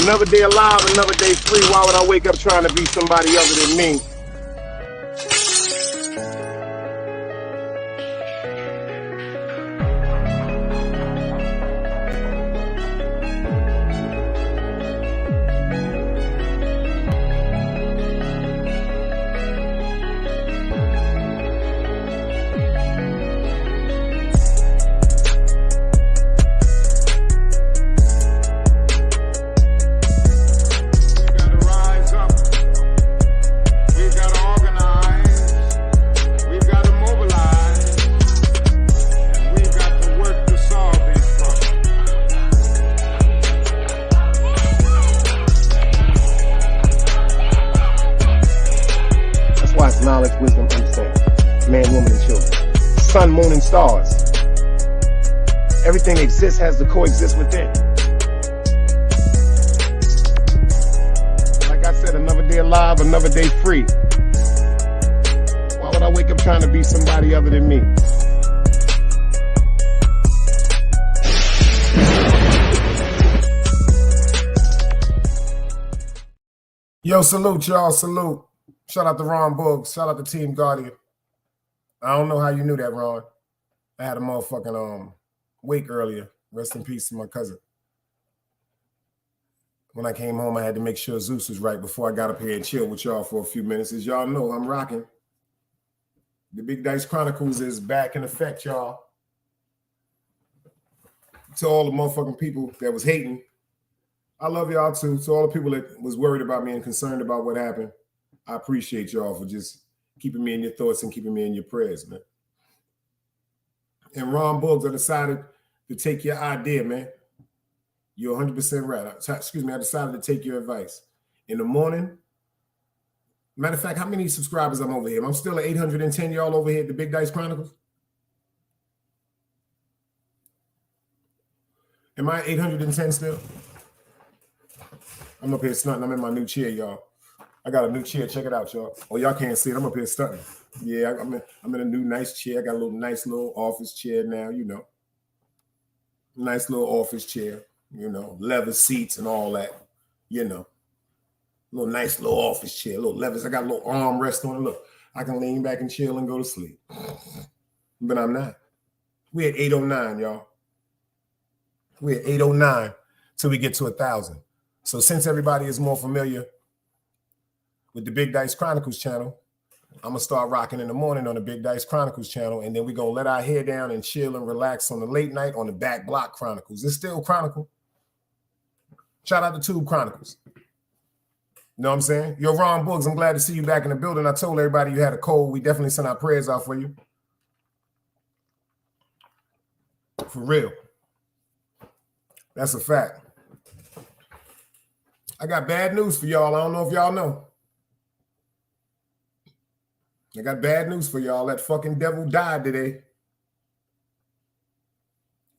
Another day alive, another day free. Why would I wake up trying to be somebody other than me? Knowledge, wisdom, understanding. Man, woman, and children. Sun, moon, and stars. Everything exists has to coexist within. Like I said, another day alive, another day free. Why would I wake up trying to be somebody other than me? Yo, salute, y'all, salute. Shout out to Ron Buggs. Shout out to Team Guardian. I don't know how you knew that, Ron. I had a motherfucking wake earlier. Rest in peace to my cousin. When I came home, I had to make sure Zeus was right before I got up here and chill with y'all for a few minutes. As y'all know, I'm rocking. The Big Dice Chronicles is back in effect, y'all. To all the motherfucking people that was hating, I love y'all too. To all the people that was worried about me and concerned about what happened, I appreciate y'all for just keeping me in your thoughts and keeping me in your prayers, man. And Ron Buggs, I decided to take your idea, man. You're 100% right. I decided to take your advice. In the morning, matter of fact, how many subscribers I'm over here? I'm still at 810 y'all over here at the Big Dice Chronicles. Am I 810 still? I'm up here stunting. I'm in my new chair, y'all. I got a new chair. Check it out, y'all. Oh, y'all can't see it. I'm up here stunting. Yeah, I'm in a new nice chair. I got a nice little office chair now, you know. Nice little office chair, you know, leather seats and all that, you know. Nice little office chair, little levers. I got a little armrest on it. Look, I can lean back and chill and go to sleep. But I'm not. We're at 809, y'all. We're at 809 till we get to 1,000. So since everybody is more familiar with the Big Dice Chronicles channel, I'm going to start rocking in the morning on the Big Dice Chronicles channel, and then we're going to let our hair down and chill and relax on the late night on the Back Block Chronicles. It's still Chronicle. Shout out to Tube Chronicles. You know what I'm saying? Yo, Ron Buggs, I'm glad to see you back in the building. I told everybody you had a cold. We definitely sent our prayers out for you. For real. That's a fact. I got bad news for y'all. I don't know if y'all know. I got bad news for y'all. That fucking devil died today.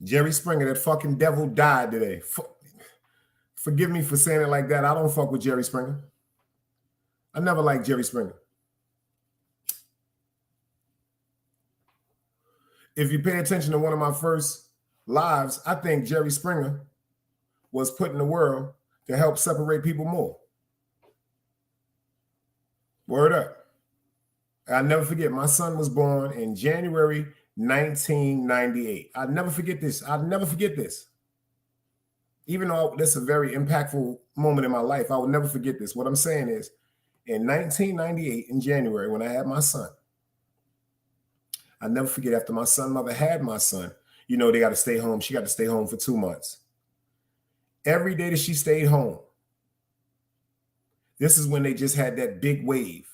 Jerry Springer, that fucking devil died today. Forgive me for saying it like that. I don't fuck with Jerry Springer. I never liked Jerry Springer. If you pay attention to one of my first lives, I think Jerry Springer was put in the world to help separate people more. Word up. I'll never forget, my son was born in January 1998. I'll never forget this. I'll never forget this. Even though that's a very impactful moment in my life, I will never forget this. What I'm saying is, in 1998, in January, when I had my son, I'll never forget, after my son mother had my son, you know, they got to stay home. She got to stay home for 2 months. Every day that she stayed home, this is when they just had that big wave.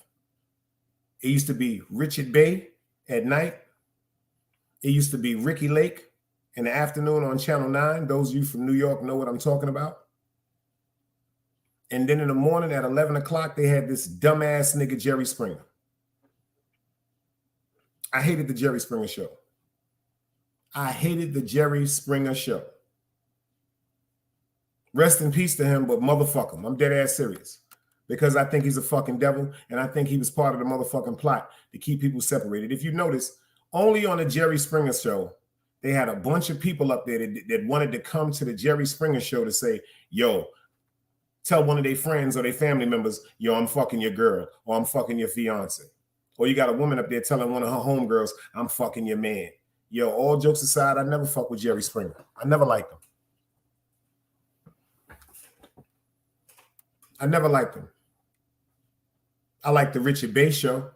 It used to be Richard Bay at night. It used to be Ricky Lake in the afternoon on Channel 9. Those of you from New York know what I'm talking about. And then in the morning at 11 o'clock, they had this dumbass nigga, Jerry Springer. I hated the Jerry Springer show. I hated the Jerry Springer show. Rest in peace to him, but motherfuck him. I'm dead ass serious. Because I think he's a fucking devil, and I think he was part of the motherfucking plot to keep people separated. If you notice, only on the Jerry Springer show, they had a bunch of people up there that wanted to come to the Jerry Springer show to say, yo, tell one of their friends or their family members, yo, I'm fucking your girl, or I'm fucking your fiance. Or you got a woman up there telling one of her homegirls, I'm fucking your man. Yo, all jokes aside, I never fuck with Jerry Springer. I never liked him. I never liked him. I like the Richard Bey Show.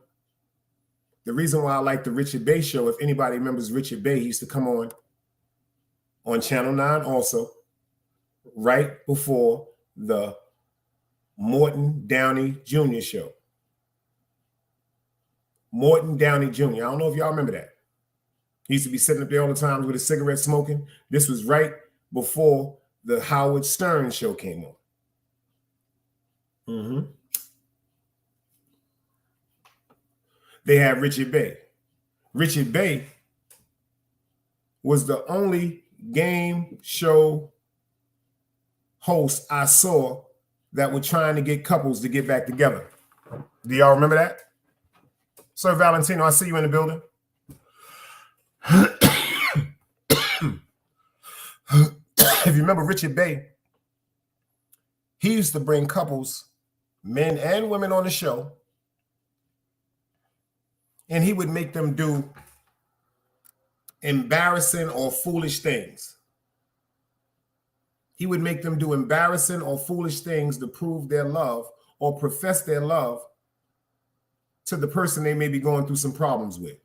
The reason why I like the Richard Bey Show, if anybody remembers Richard Bey, he used to come on Channel 9 also, right before the Morton Downey Jr. show. Morton Downey Jr. I don't know if y'all remember that. He used to be sitting up there all the time with a cigarette smoking. This was right before the Howard Stern show came on. Mm-hmm. They had Richard Bey. Richard Bey was the only game show host I saw that were trying to get couples to get back together. Do y'all remember that? Sir Valentino, I see you in the building. If you remember Richard Bey, he used to bring couples, men and women, on the show, and he would make them do embarrassing or foolish things. He would make them do embarrassing or foolish things to prove their love or profess their love to the person they may be going through some problems with.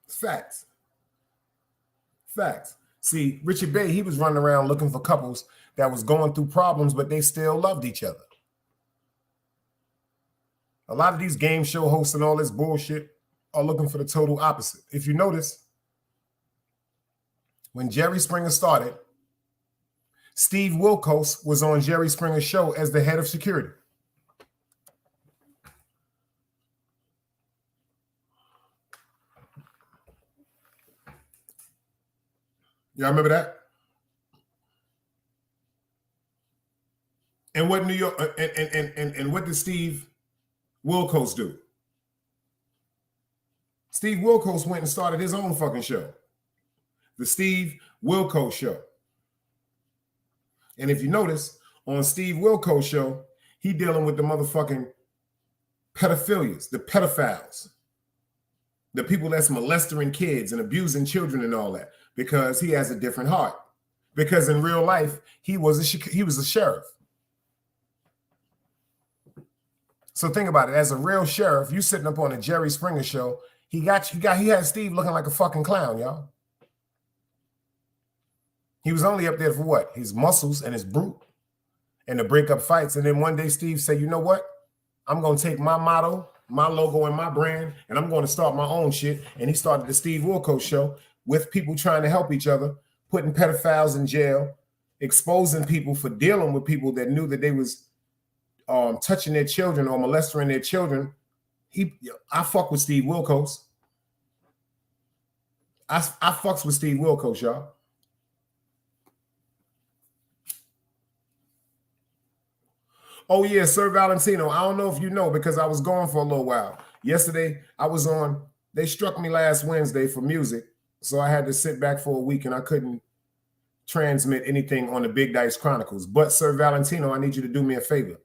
Facts. Facts. See, Richard Bey, he was running around looking for couples that was going through problems, but they still loved each other. A lot of these game show hosts and all this bullshit are looking for the total opposite. If you notice, when Jerry Springer started, Steve Wilkos was on Jerry Springer's show as the head of security. Y'all remember that? And what New York and what did Steve Wilkos do? Steve Wilkos went and started his own fucking show, the Steve Wilkos Show. And if you notice, on Steve Wilkos Show, he dealing with the motherfucking pedophilias, the pedophiles, the people that's molesting kids and abusing children and all that, because he has a different heart. Because in real life, he was a sheriff. So think about it. As a real sheriff, you sitting up on a Jerry Springer show, he had Steve looking like a fucking clown, y'all. He was only up there for what? His muscles and his brute and to break up fights. And then one day Steve said, you know what? I'm going to take my motto, my logo, and my brand, and I'm going to start my own shit. And he started the Steve Wilkos Show with people trying to help each other, putting pedophiles in jail, exposing people for dealing with people that knew that they was touching their children or molesting their children. I fuck with Steve Wilkos. I fucks with Steve Wilkos, y'all. Oh, yeah, Sir Valentino. I don't know if you know, because I was gone for a little while. Yesterday, I was on, they struck me last Wednesday for music, so I had to sit back for a week, and I couldn't transmit anything on the Big Dice Chronicles. But, Sir Valentino, I need you to do me a favor.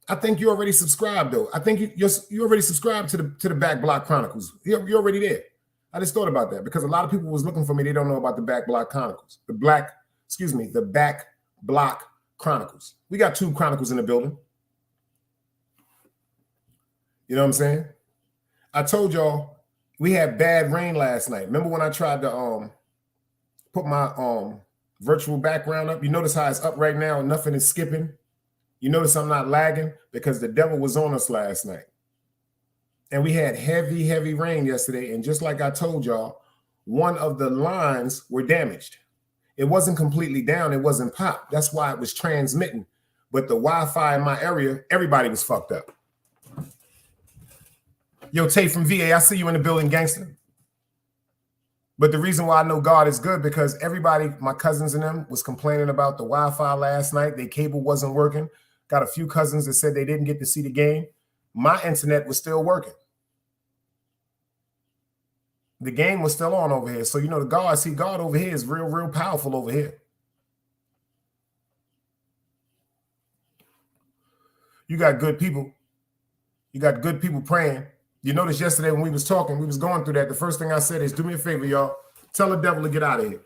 I think you already subscribed, though. I think you already subscribed to the Back Block Chronicles. You're already there. I just thought about that, because a lot of people was looking for me. They don't know about the Back Block Chronicles. The Back Block Chronicles. We got 2 Chronicles in the building. You know what I'm saying? I told y'all we had bad rain last night. Remember when I tried to put my virtual background up? You notice how it's up right now and nothing is skipping? You notice I'm not lagging? Because the devil was on us last night. And we had heavy, heavy rain yesterday. And just like I told y'all, one of the lines were damaged. It wasn't completely down. It wasn't popped. That's why it was transmitting. But the Wi-Fi in my area, everybody was fucked up. Yo, Tay from VA, I see you in the building, gangster. But the reason why I know God is good, because everybody, my cousins and them, was complaining about the Wi-Fi last night. Their cable wasn't working. Got a few cousins that said they didn't get to see the game. My internet was still working. The game was still on over here. So, you know, the God, see, God over here is real, real powerful over here. You got good people. You got good people praying. You noticed yesterday when we was talking, we was going through that. The first thing I said is, do me a favor, y'all. Tell the devil to get out of here.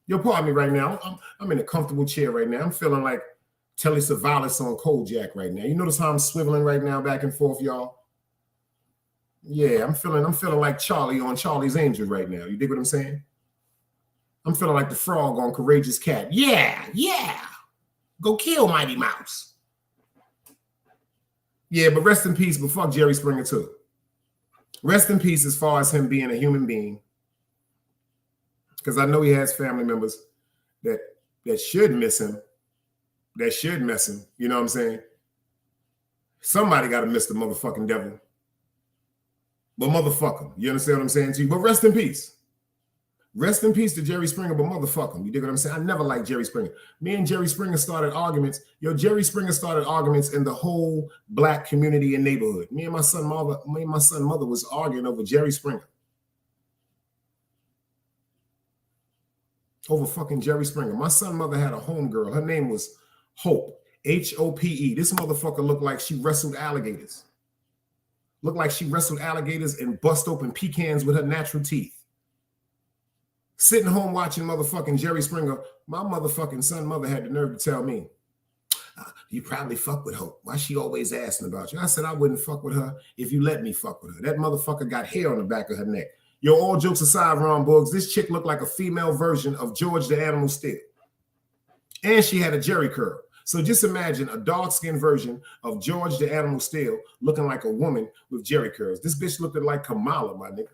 Yo, pardon me right now. I'm in a comfortable chair right now. I'm feeling like Telly Savalas on Kojak right now. You notice how I'm swiveling right now back and forth, y'all? Yeah, I'm feeling like Charlie on Charlie's Angel right now. You dig what I'm saying? I'm feeling like the frog on Courageous Cat. Yeah. Go kill Mighty Mouse. Yeah, but rest in peace, but fuck Jerry Springer too. Rest in peace as far as him being a human being. Because I know he has family members that should miss him, that should miss him. You know what I'm saying? Somebody got to miss the motherfucking devil. But motherfuck him. You understand what I'm saying to you? But rest in peace. Rest in peace to Jerry Springer, but motherfuck him. You dig what I'm saying? I never liked Jerry Springer. Me and Jerry Springer started arguments. Jerry Springer started arguments in the whole black community and neighborhood. Me and my son mother was arguing over Jerry Springer. Over fucking Jerry Springer. My son mother had a homegirl. Her name was Hope. Hope. This motherfucker looked like she wrestled alligators. Looked like she wrestled alligators and bust open pecans with her natural teeth. Sitting home watching motherfucking Jerry Springer, my motherfucking son mother had the nerve to tell me, you probably fuck with Hope. Why she always asking about you? I said I wouldn't fuck with her if you let me fuck with her. That motherfucker got hair on the back of her neck. Yo, all jokes aside, Ron Buggs, this chick looked like a female version of George the Animal Steele. And she had a Jerry curl. So just imagine a dark-skinned version of George the Animal Steele looking like a woman with Jerry curls. This bitch looked like Kamala, my nigga.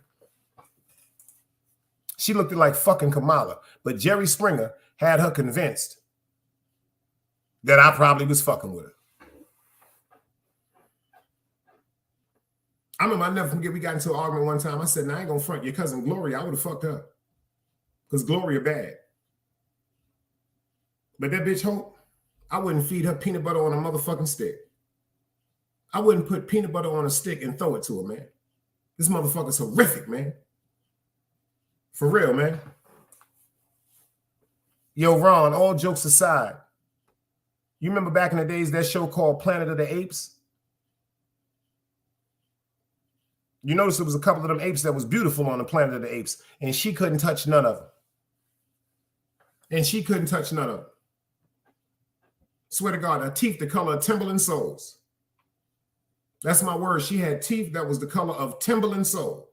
She looked like fucking Kamala. But Jerry Springer had her convinced that I probably was fucking with her. I remember, I never forget, we got into an argument one time. I said, I ain't gonna front your cousin Gloria. I would have fucked her. Because Gloria bad. But that bitch Hope, I wouldn't feed her peanut butter on a motherfucking stick. I wouldn't put peanut butter on a stick and throw it to her, man. This motherfucker's horrific, man. For real, man. Yo, Ron, all jokes aside, you remember back in the days that show called Planet of the Apes? You notice there was a couple of them apes that was beautiful on the Planet of the Apes, and she couldn't touch none of them. Swear to God, her teeth the color of Timberland soles. That's my word. She had teeth that was the color of Timberland sole.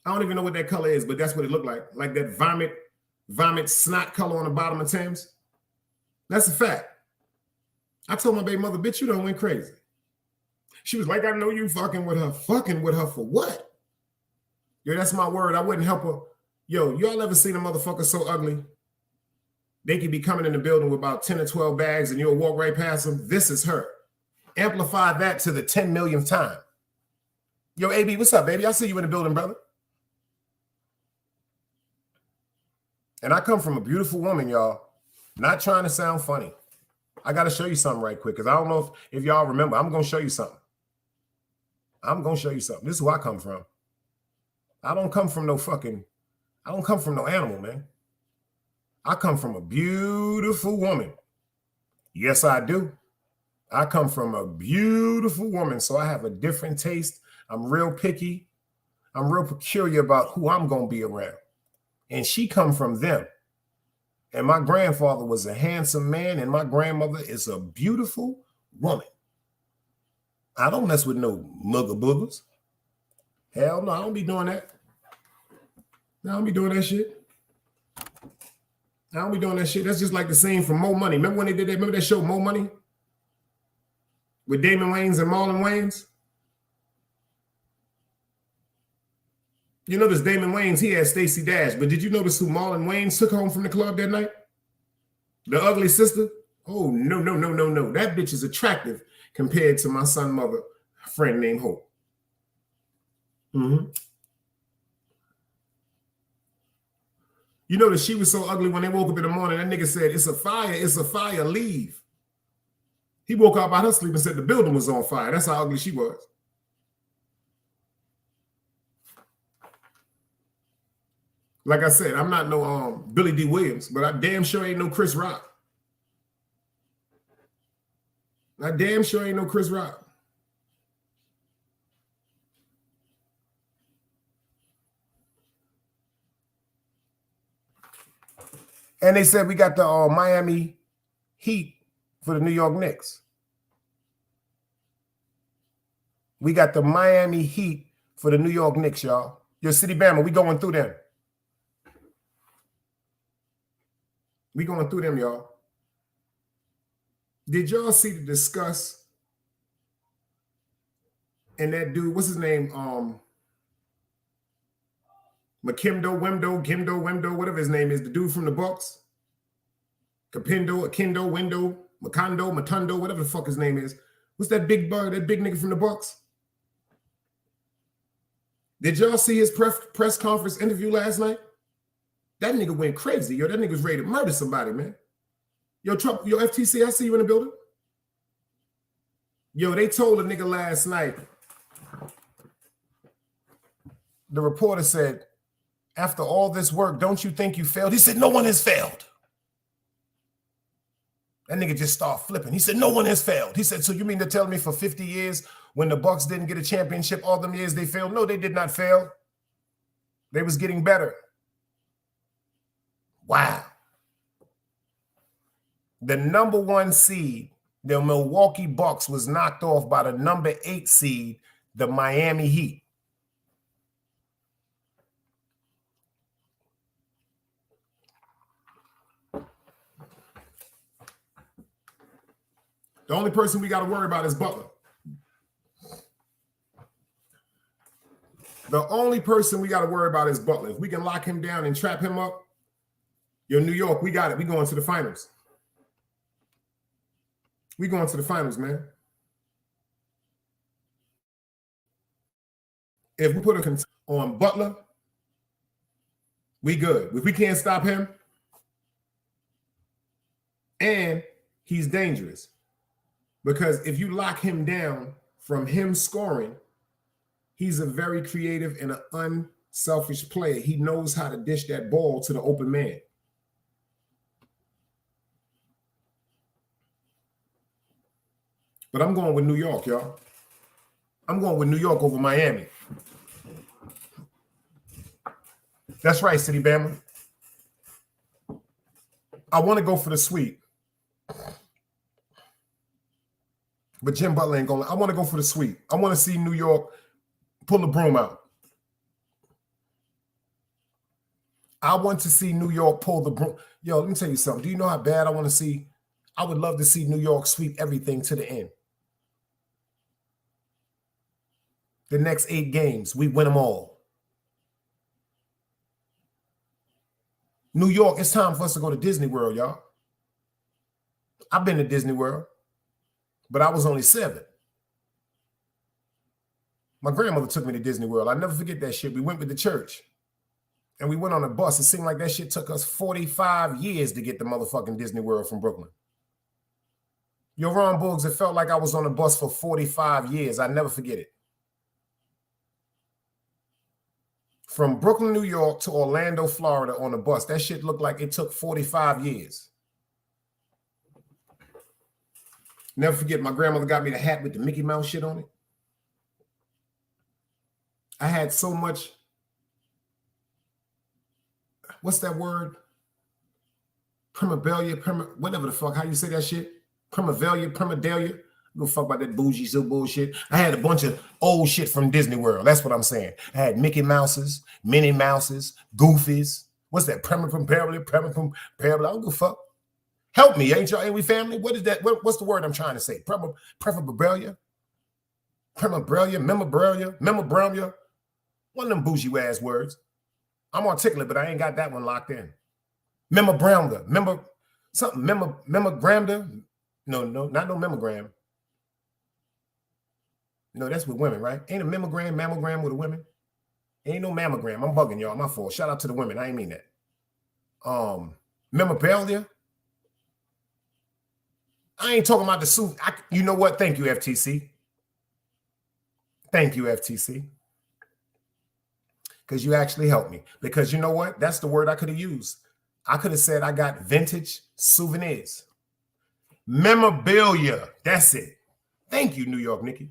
I don't even know what that color is, but that's what it looked like that vomit snot color on the bottom of Tim's. That's a fact. I told my baby mother, bitch, you done went crazy. She was like, I know you fucking with her. Fucking with her for what? Yo, that's my word. I wouldn't help her. Yo, y'all ever seen a motherfucker so ugly? They could be coming in the building with about 10 or 12 bags and you'll walk right past them. This is her. Amplify that to the 10 millionth time. Yo, AB, what's up, baby? I see you in the building, brother. And I come from a beautiful woman, y'all. Not trying to sound funny. I got to show you something right quick because I don't know if y'all remember. I'm going to show you something. This is who I come from. I don't come from no animal, man. I come from a beautiful woman. Yes, I do. I come from a beautiful woman, so I have a different taste. I'm real picky. I'm real peculiar about who I'm going to be around. And she come from them. And my grandfather was a handsome man, and my grandmother is a beautiful woman. I don't mess with no mugger boogers. Hell no, I don't be doing that. I don't be doing that shit. That's just like the scene from Mo Money. Remember when they did that? Remember that show, Mo Money? With Damon Wayans and Marlon Wayans? You notice Damon Wayans, he had Stacey Dash, but did you notice who Marlon Wayans took home from the club that night? The ugly sister? Oh, no. That bitch is attractive compared to my son mother, a friend named Hope. Mm-hmm. You notice she was so ugly when they woke up in the morning, that nigga said, it's a fire, leave. He woke up out her sleep and said the building was on fire. That's how ugly she was. Like I said, I'm not no Billy D. Williams, but I damn sure ain't no Chris Rock. I damn sure ain't no Chris Rock. And they said we got the Miami Heat for the New York Knicks. We got the Miami Heat for the New York Knicks, y'all. Your City Bama, we going through them. We going through them, y'all. Did y'all see the discuss and that dude, what's his name? Gimdo, whatever his name is, the dude from the Bucks. Capindo, Akindo, Window, Macondo, Matundo, whatever the fuck his name is. What's that big bug, that big nigga from the Bucks? Did y'all see his press conference interview last night? That nigga went crazy. Yo, that nigga was ready to murder somebody, man. Yo, Trump, yo, FTC, I see you in the building. Yo, they told a nigga last night, the reporter said, after all this work, don't you think you failed? He said, no one has failed. That nigga just started flipping. He said, no one has failed. He said, so you mean to tell me for 50 years when the Bucks didn't get a championship, all them years they failed? No, they did not fail. They was getting better. Wow. The number 1 seed, the Milwaukee Bucks, was knocked off by the number 8 seed, the Miami Heat. The only person we got to worry about is Butler. The only person we got to worry about is Butler. If we can lock him down and trap him up, yo, New York, we got it. We going to the finals. We going to the finals, man. If we put a on Butler, we good. If we can't stop him, and he's dangerous. Because if you lock him down from him scoring, he's a very creative and an unselfish player. He knows how to dish that ball to the open man. But I'm going with New York, y'all. I'm going with New York over Miami. That's right, City Bama. I want to go for the sweep. But Jim Butler ain't going. I want to go for the sweep. I want to see New York pull the broom out. I want to see New York pull the broom. Yo, let me tell you something. Do you know how bad I want to see? I would love to see New York sweep everything to the end. The next 8 games, we win them all. New York, it's time for us to go to Disney World, y'all. I've been to Disney World, but I was only 7. My grandmother took me to Disney World. I never forget that shit. We went with the church, and we went on a bus. It seemed like that shit took us 45 years to get to motherfucking Disney World from Brooklyn. Yo, Ron Boogs, it felt like I was on a bus for 45 years. I never forget it. From Brooklyn, New York to Orlando, Florida on a bus. That shit looked like it took 45 years. Never forget, my grandmother got me the hat with the Mickey Mouse shit on it. I had so much, what's that word? Primavalia, whatever the fuck, how you say that shit? Primadelia. Go fuck about that bougie so bullshit. I had a bunch of old shit from Disney World. That's what I'm saying. I had Mickey Mouses, Minnie Mouses, Goofies. What's that? Primavalia. I don't give a fuck. Help me, ain't y'all? Ain't we family? What is that? What's the word I'm trying to say? Primavalia, memorabilia. One of them bougie ass words. I'm articulate, but I ain't got that one locked in. Memoranda. Memoranda. No, not no mammogram. No, that's with women, right? Ain't a mammogram with the women? Ain't no mammogram. I'm bugging y'all. My fault. Shout out to the women. I ain't mean that. Memorabilia. I ain't talking about the suit. You know what? Thank you, FTC. Thank you, FTC. because you actually helped me. Because you know what? That's the word I could have used. I could have said I got vintage souvenirs. Memorabilia. That's it. Thank you, New York Nikki.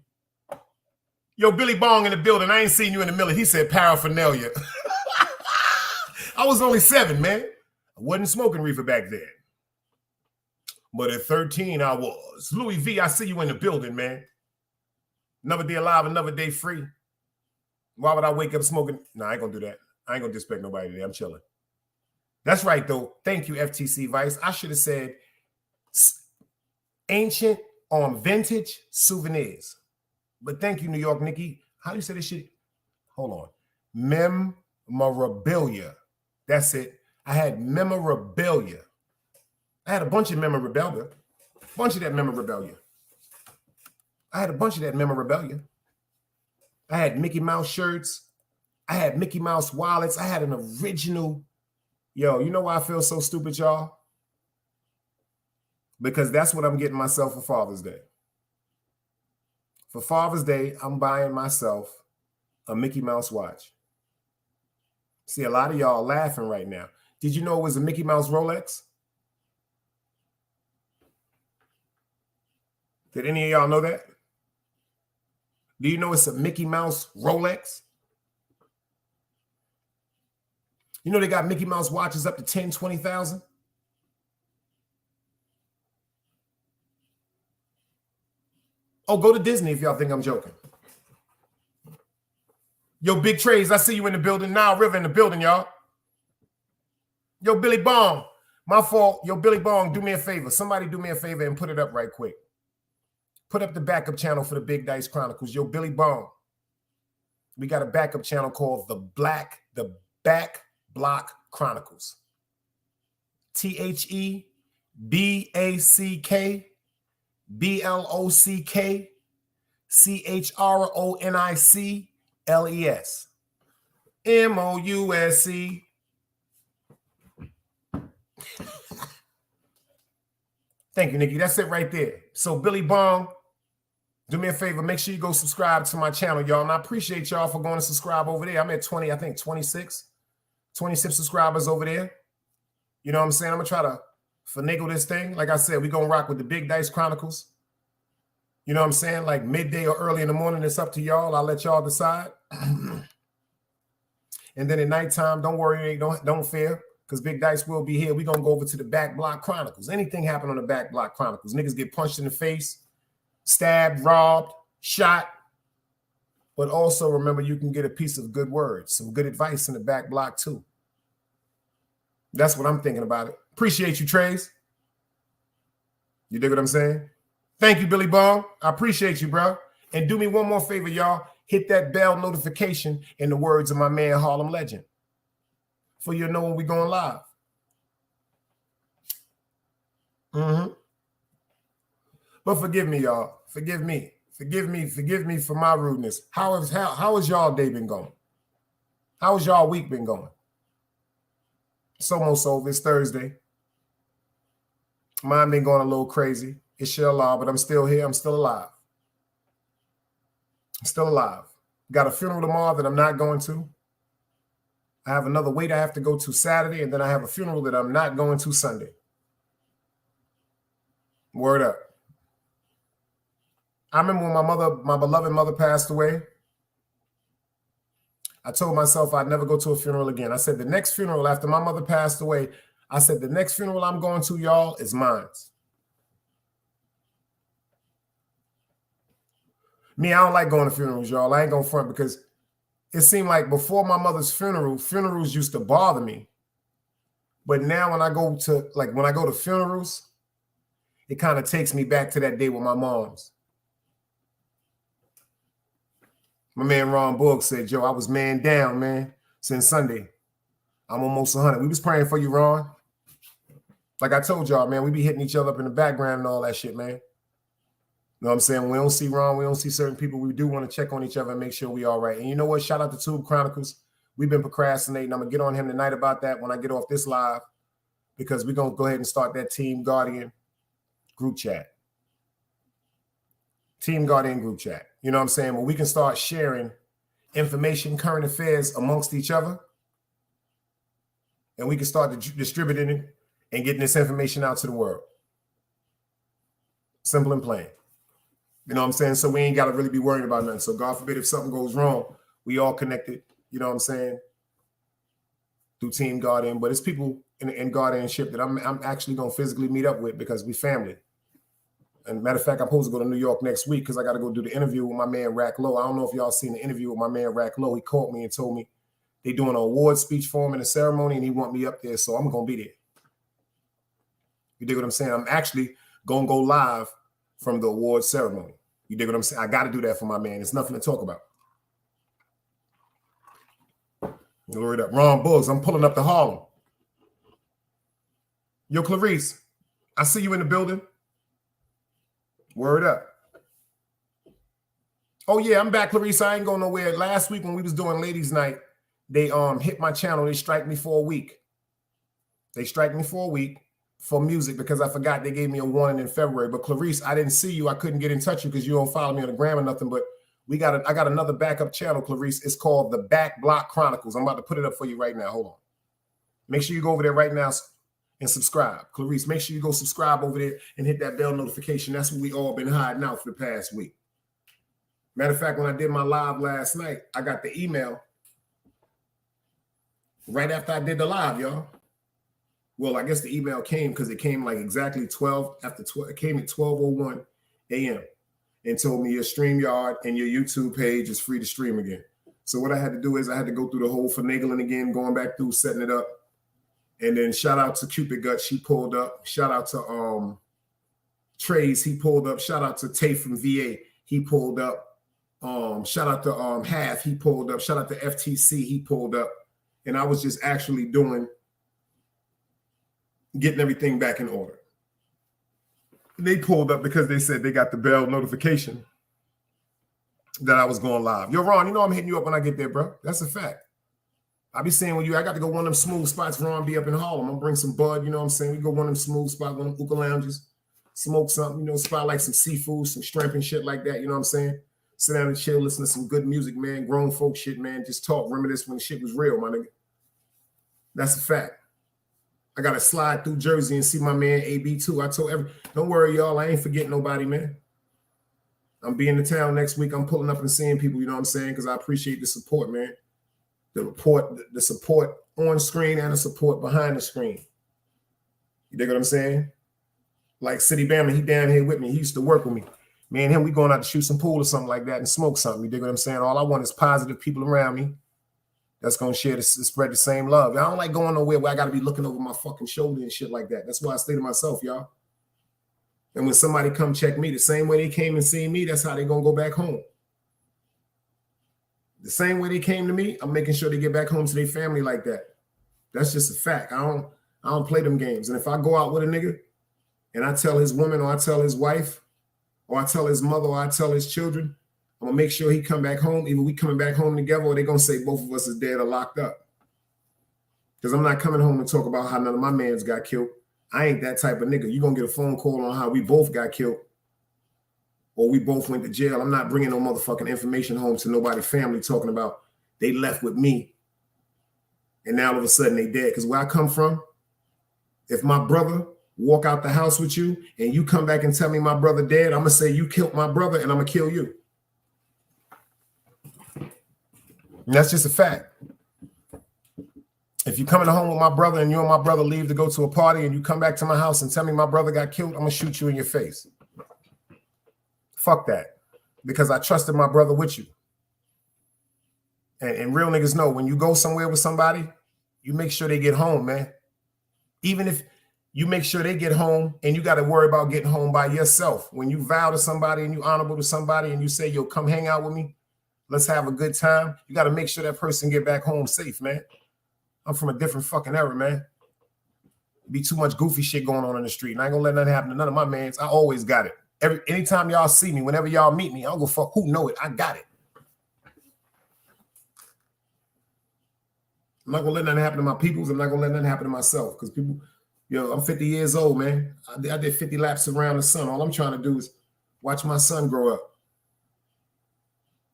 Yo, Billy Bong in the building. I ain't seen you in a minute. He said paraphernalia. I was only 7, man. I wasn't smoking reefer back then. But at 13, I was. Louis V, I see you in the building, man. Another day alive, another day free. Why would I wake up smoking? No, I ain't gonna do that. I ain't gonna disrespect nobody today. I'm chilling. That's right, though. Thank you, FTC Vice. I should have said ancient vintage souvenirs. But thank you, New York Nikki. How do you say this shit? Hold on. Memorabilia. That's it. I had memorabilia. I had a bunch of memorabilia. Bunch of that memorabilia. I had a bunch of that memorabilia. I had Mickey Mouse shirts. I had Mickey Mouse wallets. I had an original. Yo, you know why I feel so stupid, y'all? Because that's what I'm getting myself for Father's Day. For Father's Day, I'm buying myself a Mickey Mouse watch. See, a lot of y'all laughing right now. Did you know it was a Mickey Mouse Rolex? Did any of y'all know that? Do you know it's a Mickey Mouse Rolex? You know they got Mickey Mouse watches up to 10, 20,000? Oh, go to Disney if y'all think I'm joking. Yo, Big Trays, I see you in the building. Now River in the building, y'all. Yo, Billy Bong, my fault. Yo, Billy Bong, do me a favor. Somebody do me a favor and put it up right quick. Put up the backup channel for the Big Dice Chronicles. Yo, Billy Bong. We got a backup channel called the Back Block Chronicles. THEBACKBLOCKCHRONICLES. MOUSC. Thank you, Nikki. That's it right there. So, Billy Bong, do me a favor. Make sure you go subscribe to my channel, y'all. And I appreciate y'all for going to subscribe over there. I'm at 26 subscribers over there. You know what I'm saying? I'm going to try to finagle this thing. Like I said, we're going to rock with the Big Dice Chronicles. You know what I'm saying? Like midday or early in the morning, it's up to y'all. I'll let y'all decide. And then at nighttime, don't worry, don't fear, because Big Dice will be here. We're going to go over to the Back Block Chronicles. Anything happen on the Back Block Chronicles? Niggas get punched in the face, stabbed, robbed, shot. But also remember, you can get a piece of good words, some good advice in the Back Block too. That's what I'm thinking about it. Appreciate you, Trace. You dig what I'm saying? Thank you, Billy Bong. I appreciate you, bro. And do me one more favor, y'all. Hit that bell notification in the words of my man, Harlem Legend, for you'll know when we're going live. But forgive me, y'all. Forgive me for my rudeness. How has y'all day been going? How has y'all week been going? It's almost over. It's Thursday. Mine been going a little crazy. Inshallah, but I'm still here. I'm still alive. I'm still alive. Got a funeral tomorrow that I'm not going to. I have another wake I have to go to Saturday, and then I have a funeral that I'm not going to Sunday. Word up. I remember when my beloved mother passed away, I told myself I'd never go to a funeral again. I said the next funeral after my mother passed away, I said the next funeral I'm going to, y'all, is mine. Me, I don't like going to funerals, y'all. I ain't going front because it seemed like before my mother's funeral, funerals used to bother me. But now when I go to funerals, it kind of takes me back to that day with my mom's. My man Ron Borg said, Joe, I was man down, man, since Sunday. I'm almost 100. We was praying for you, Ron. Like I told y'all, man, we be hitting each other up in the background and all that shit, man. You know what I'm saying? We don't see Ron. We don't see certain people. We do want to check on each other and make sure we all right. And you know what? Shout out to Tube Chronicles. We've been procrastinating. I'm going to get on him tonight about that when I get off this live, because we're going to go ahead and start that Team Guardian group chat. Team Guardian group chat. You know what I'm saying? Well, we can start sharing information, current affairs amongst each other, and we can start distributing it and getting this information out to the world. Simple and plain. You know what I'm saying? So we ain't got to really be worried about nothing. So God forbid if something goes wrong, we all connected, you know what I'm saying, through Team Guardian. But it's people in guardianship that I'm actually going to physically meet up with because we family. And matter of fact, I'm supposed to go to New York next week because I got to go do the interview with my man Rack Low. I don't know if y'all seen the interview with my man Rack Low. He called me and told me they doing an award speech for him in a ceremony and he want me up there. So I'm going to be there. You dig what I'm saying? I'm actually going to go live from the award ceremony. You dig what I'm saying? I got to do that for my man. It's nothing to talk about. Word up. Ron Buggs, I'm pulling up to Harlem. Yo, Clarice, I see you in the building. Word up. Oh, yeah, I'm back, Clarice. I ain't going nowhere. Last week when we was doing ladies' night, they hit my channel. They strike me for a week. They strike me for a week for music because I forgot they gave me a warning in February. But Clarice, I didn't see you. I couldn't get in touch with you because you don't follow me on the gram or nothing. But I got another backup channel, Clarice. It's called the Back Block Chronicles. I'm about to put it up for you right now. Hold on. Make sure you go over there right now and subscribe. Clarice, make sure you go subscribe over there and hit that bell notification. That's what we all been hiding out for the past week. Matter of fact, when I did my live last night, I got the email right after I did the live, y'all. Well, I guess the email came because it came like exactly 12 after 12. It came at 12:01 a.m. and told me your StreamYard and your YouTube page is free to stream again. So what I had to do is I had to go through the whole finagling again, going back through setting it up. And then shout out to Cupid Gut, she pulled up. Shout out to Trace, he pulled up. Shout out to Tay from VA, he pulled up. Shout out to Half, he pulled up. Shout out to FTC, he pulled up. And I was just actually getting everything back in order. They pulled up because they said they got the bell notification that I was going live. Yo, Ron, you know I'm hitting you up when I get there, bro. That's a fact. I be saying with you, I got to go one of them smooth spots. Ron be up in Harlem. I'm going to bring some bud, you know what I'm saying? We go one of them smooth spots, one of them hookah lounges, smoke something, you know, spot like some seafood, some shrimp and shit like that, you know what I'm saying? Sit down and chill, listen to some good music, man, grown folk shit, man. Just talk, reminisce when the shit was real, my nigga. That's a fact. I got to slide through Jersey and see my man AB too. I told don't worry, y'all. I ain't forgetting nobody, man. I'm being in town next week. I'm pulling up and seeing people, you know what I'm saying? Because I appreciate the support, man. The support on screen and the support behind the screen. You dig what I'm saying? Like City Bama, he down here with me. He used to work with me. Me and him, we going out to shoot some pool or something like that and smoke something. You dig what I'm saying? All I want is positive people around me that's going to spread the same love. I don't like going nowhere where I got to be looking over my fucking shoulder and shit like that. That's why I stay to myself, y'all. And when somebody come check me, the same way they came and seen me, that's how they going to go back home. The same way they came to me, I'm making sure they get back home to their family like that. That's just a fact. I don't play them games. And if I go out with a nigga and I tell his woman or I tell his wife or I tell his mother or I tell his children, I'm going to make sure he come back home. Either we coming back home together or they going to say both of us is dead or locked up. Because I'm not coming home to talk about how none of my mans got killed. I ain't that type of nigga. You're going to get a phone call on how we both got killed or we both went to jail. I'm not bringing no motherfucking information home to nobody's family talking about they left with me and now all of a sudden they dead. Because where I come from, if my brother walk out the house with you and you come back and tell me my brother dead, I'm going to say you killed my brother and I'm going to kill you. And that's just a fact. If you coming home with my brother and you and my brother leave to go to a party and you come back to my house and tell me my brother got killed, I'm going to shoot you in your face. Fuck that. Because I trusted my brother with you. And real niggas know when you go somewhere with somebody, you make sure they get home, man. Even if you make sure they get home and you got to worry about getting home by yourself. When you vow to somebody and you honorable to somebody and you say, yo, come hang out with me. Let's have a good time. You got to make sure that person get back home safe, man. I'm from a different fucking era, man. Be too much goofy shit going on in the street. And I ain't gonna let nothing happen to none of my mans. I always got it. Anytime y'all see me, whenever y'all meet me, I don't go fuck who know it. I got it. I'm not gonna let nothing happen to my peoples. I'm not gonna let nothing happen to myself. Because people, I'm 50 years old, man. I did 50 laps around the sun. All I'm trying to do is watch my son grow up.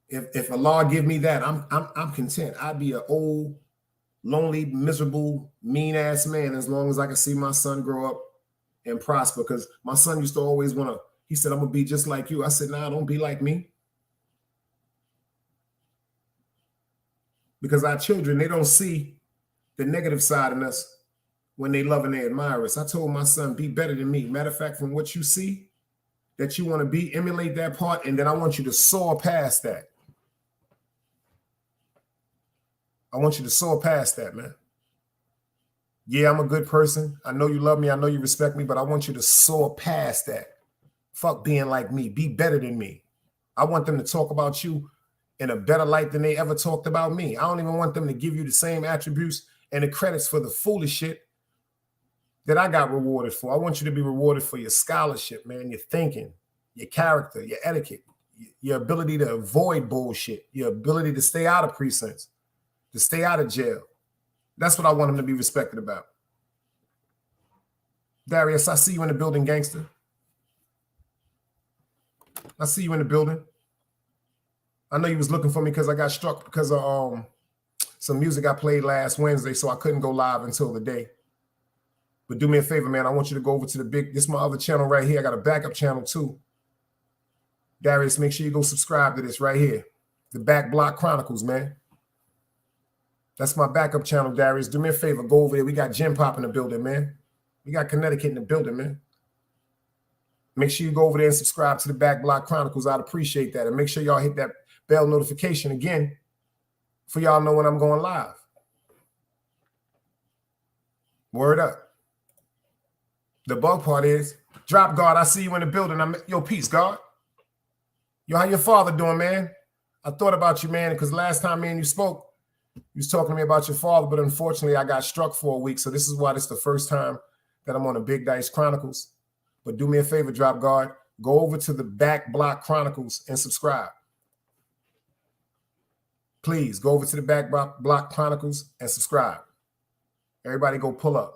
If Allah give me that, I'm content. I'd be an old, lonely, miserable, mean ass man as long as I can see my son grow up and prosper. Because my son used to always want to. He said, "I'm gonna be just like you." I said, "Nah, don't be like me." Because our children, they don't see the negative side in us when they love and they admire us. I told my son, "Be better than me." Matter of fact, from what you see that you want to be, emulate that part, and then I want you to soar past that. I want you to soar past that, man. Yeah, I'm a good person. I know you love me. I know you respect me, but I want you to soar past that. Fuck being like me. Be better than me. I want them to talk about you in a better light than they ever talked about me. I don't even want them to give you the same attributes and the credits for the foolish shit that I got rewarded for. I want you to be rewarded for your scholarship, man, your thinking, your character, your etiquette, your ability to avoid bullshit, your ability to stay out of precincts, to stay out of jail. That's what I want him to be respected about. Darius, I see you in the building, gangster. I see you in the building. I know you was looking for me because I got struck because of some music I played last Wednesday, so I couldn't go live until the day. But do me a favor, man. I want you to go over to this is my other channel right here. I got a backup channel too. Darius, make sure you go subscribe to this right here. The Back Block Chronicles, man. That's my backup channel, Darius. Do me a favor. Go over there. We got Jim Pop in the building, man. We got Connecticut in the building, man. Make sure you go over there and subscribe to the Back Block Chronicles. I'd appreciate that. And make sure y'all hit that bell notification again for y'all know when I'm going live. Word up. The bug part is, Drop Guard, I see you in the building. Yo, peace, God. Yo, how your father doing, man? I thought about you, man, because last time me and you spoke, you was talking to me about your father, but unfortunately I got struck for a week. So this is why this is the first time that I'm on the Big Dice Chronicles. But do me a favor, Drop Guard. Go over to the Back Block Chronicles and subscribe. Please go over to the Back Block Chronicles and subscribe. Everybody go pull up.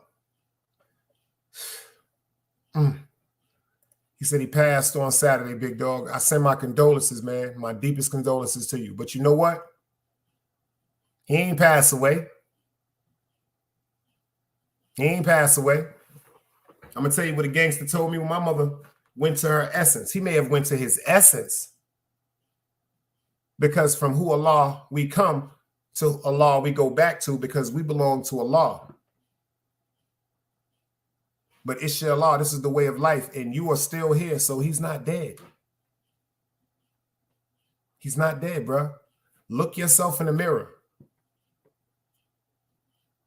He said he passed on Saturday, big dog. I send my condolences, man. My deepest condolences to you. But you know what? He ain't passed away. He ain't passed away. I'm going to tell you what a gangster told me when my mother went to her essence. He may have went to his essence. Because from who Allah we come, to Allah we go back to, because we belong to Allah. But inshallah, this is the way of life, and you are still here, so he's not dead. He's not dead, bro. Look yourself in the mirror.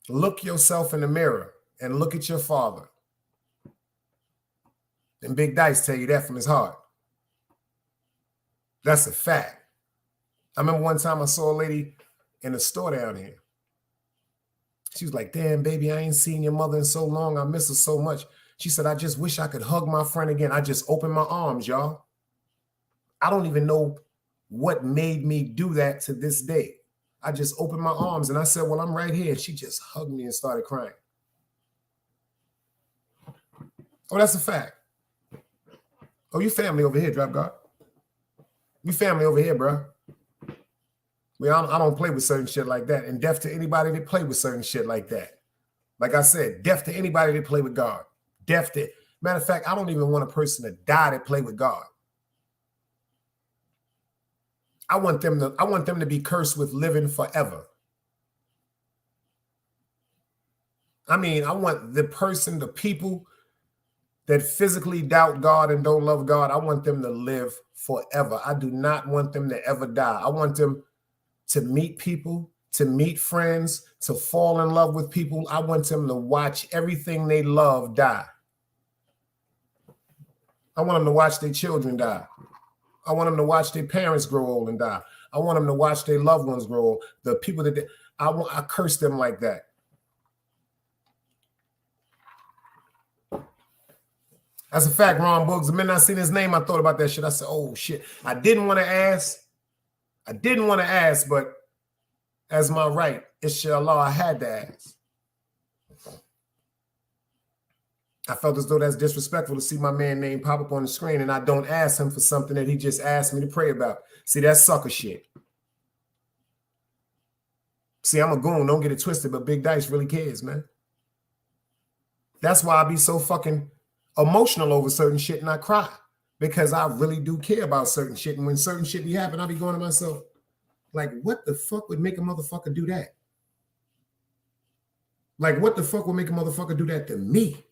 Look yourself in the mirror and look at your father. And Big Dice tell you that from his heart. That's a fact. I remember one time I saw a lady in a store down here. She was like, "Damn, baby, I ain't seen your mother in so long. I miss her so much." She said, "I just wish I could hug my friend again." I just opened my arms, y'all. I don't even know what made me do that to this day. I just opened my arms and I said, "Well, I'm right here." And she just hugged me and started crying. Oh, that's a fact. Oh, you family over here, Drop God. You family over here, bro. I don't play with certain shit like that. And deaf to anybody that play with certain shit like that. Like I said, deaf to anybody that play with God. Deaf to, matter of fact, I don't even want a person to die that play with God. I want them to be cursed with living forever. I mean, I want the people that physically doubt God and don't love God, I want them to live forever. I do not want them to ever die. I want them to meet people, to meet friends, to fall in love with people. I want them to watch everything they love die. I want them to watch their children die. I want them to watch their parents grow old and die. I want them to watch their loved ones grow old. The people that I curse them like that. That's a fact, Ron Boogs. The minute I seen his name, I thought about that shit. I said, "Oh shit." I didn't want to ask, but as my right, inshallah, I had to ask. I felt as though that's disrespectful to see my man name pop up on the screen and I don't ask him for something that he just asked me to pray about. See, that's sucker shit. See, I'm a goon. Don't get it twisted, but Big Dice really cares, man. That's why I be so fucking emotional over certain shit and I cry. Because I really do care about certain shit. And when certain shit be happening, I be going to myself, like, what the fuck would make a motherfucker do that? Like, what the fuck would make a motherfucker do that to me?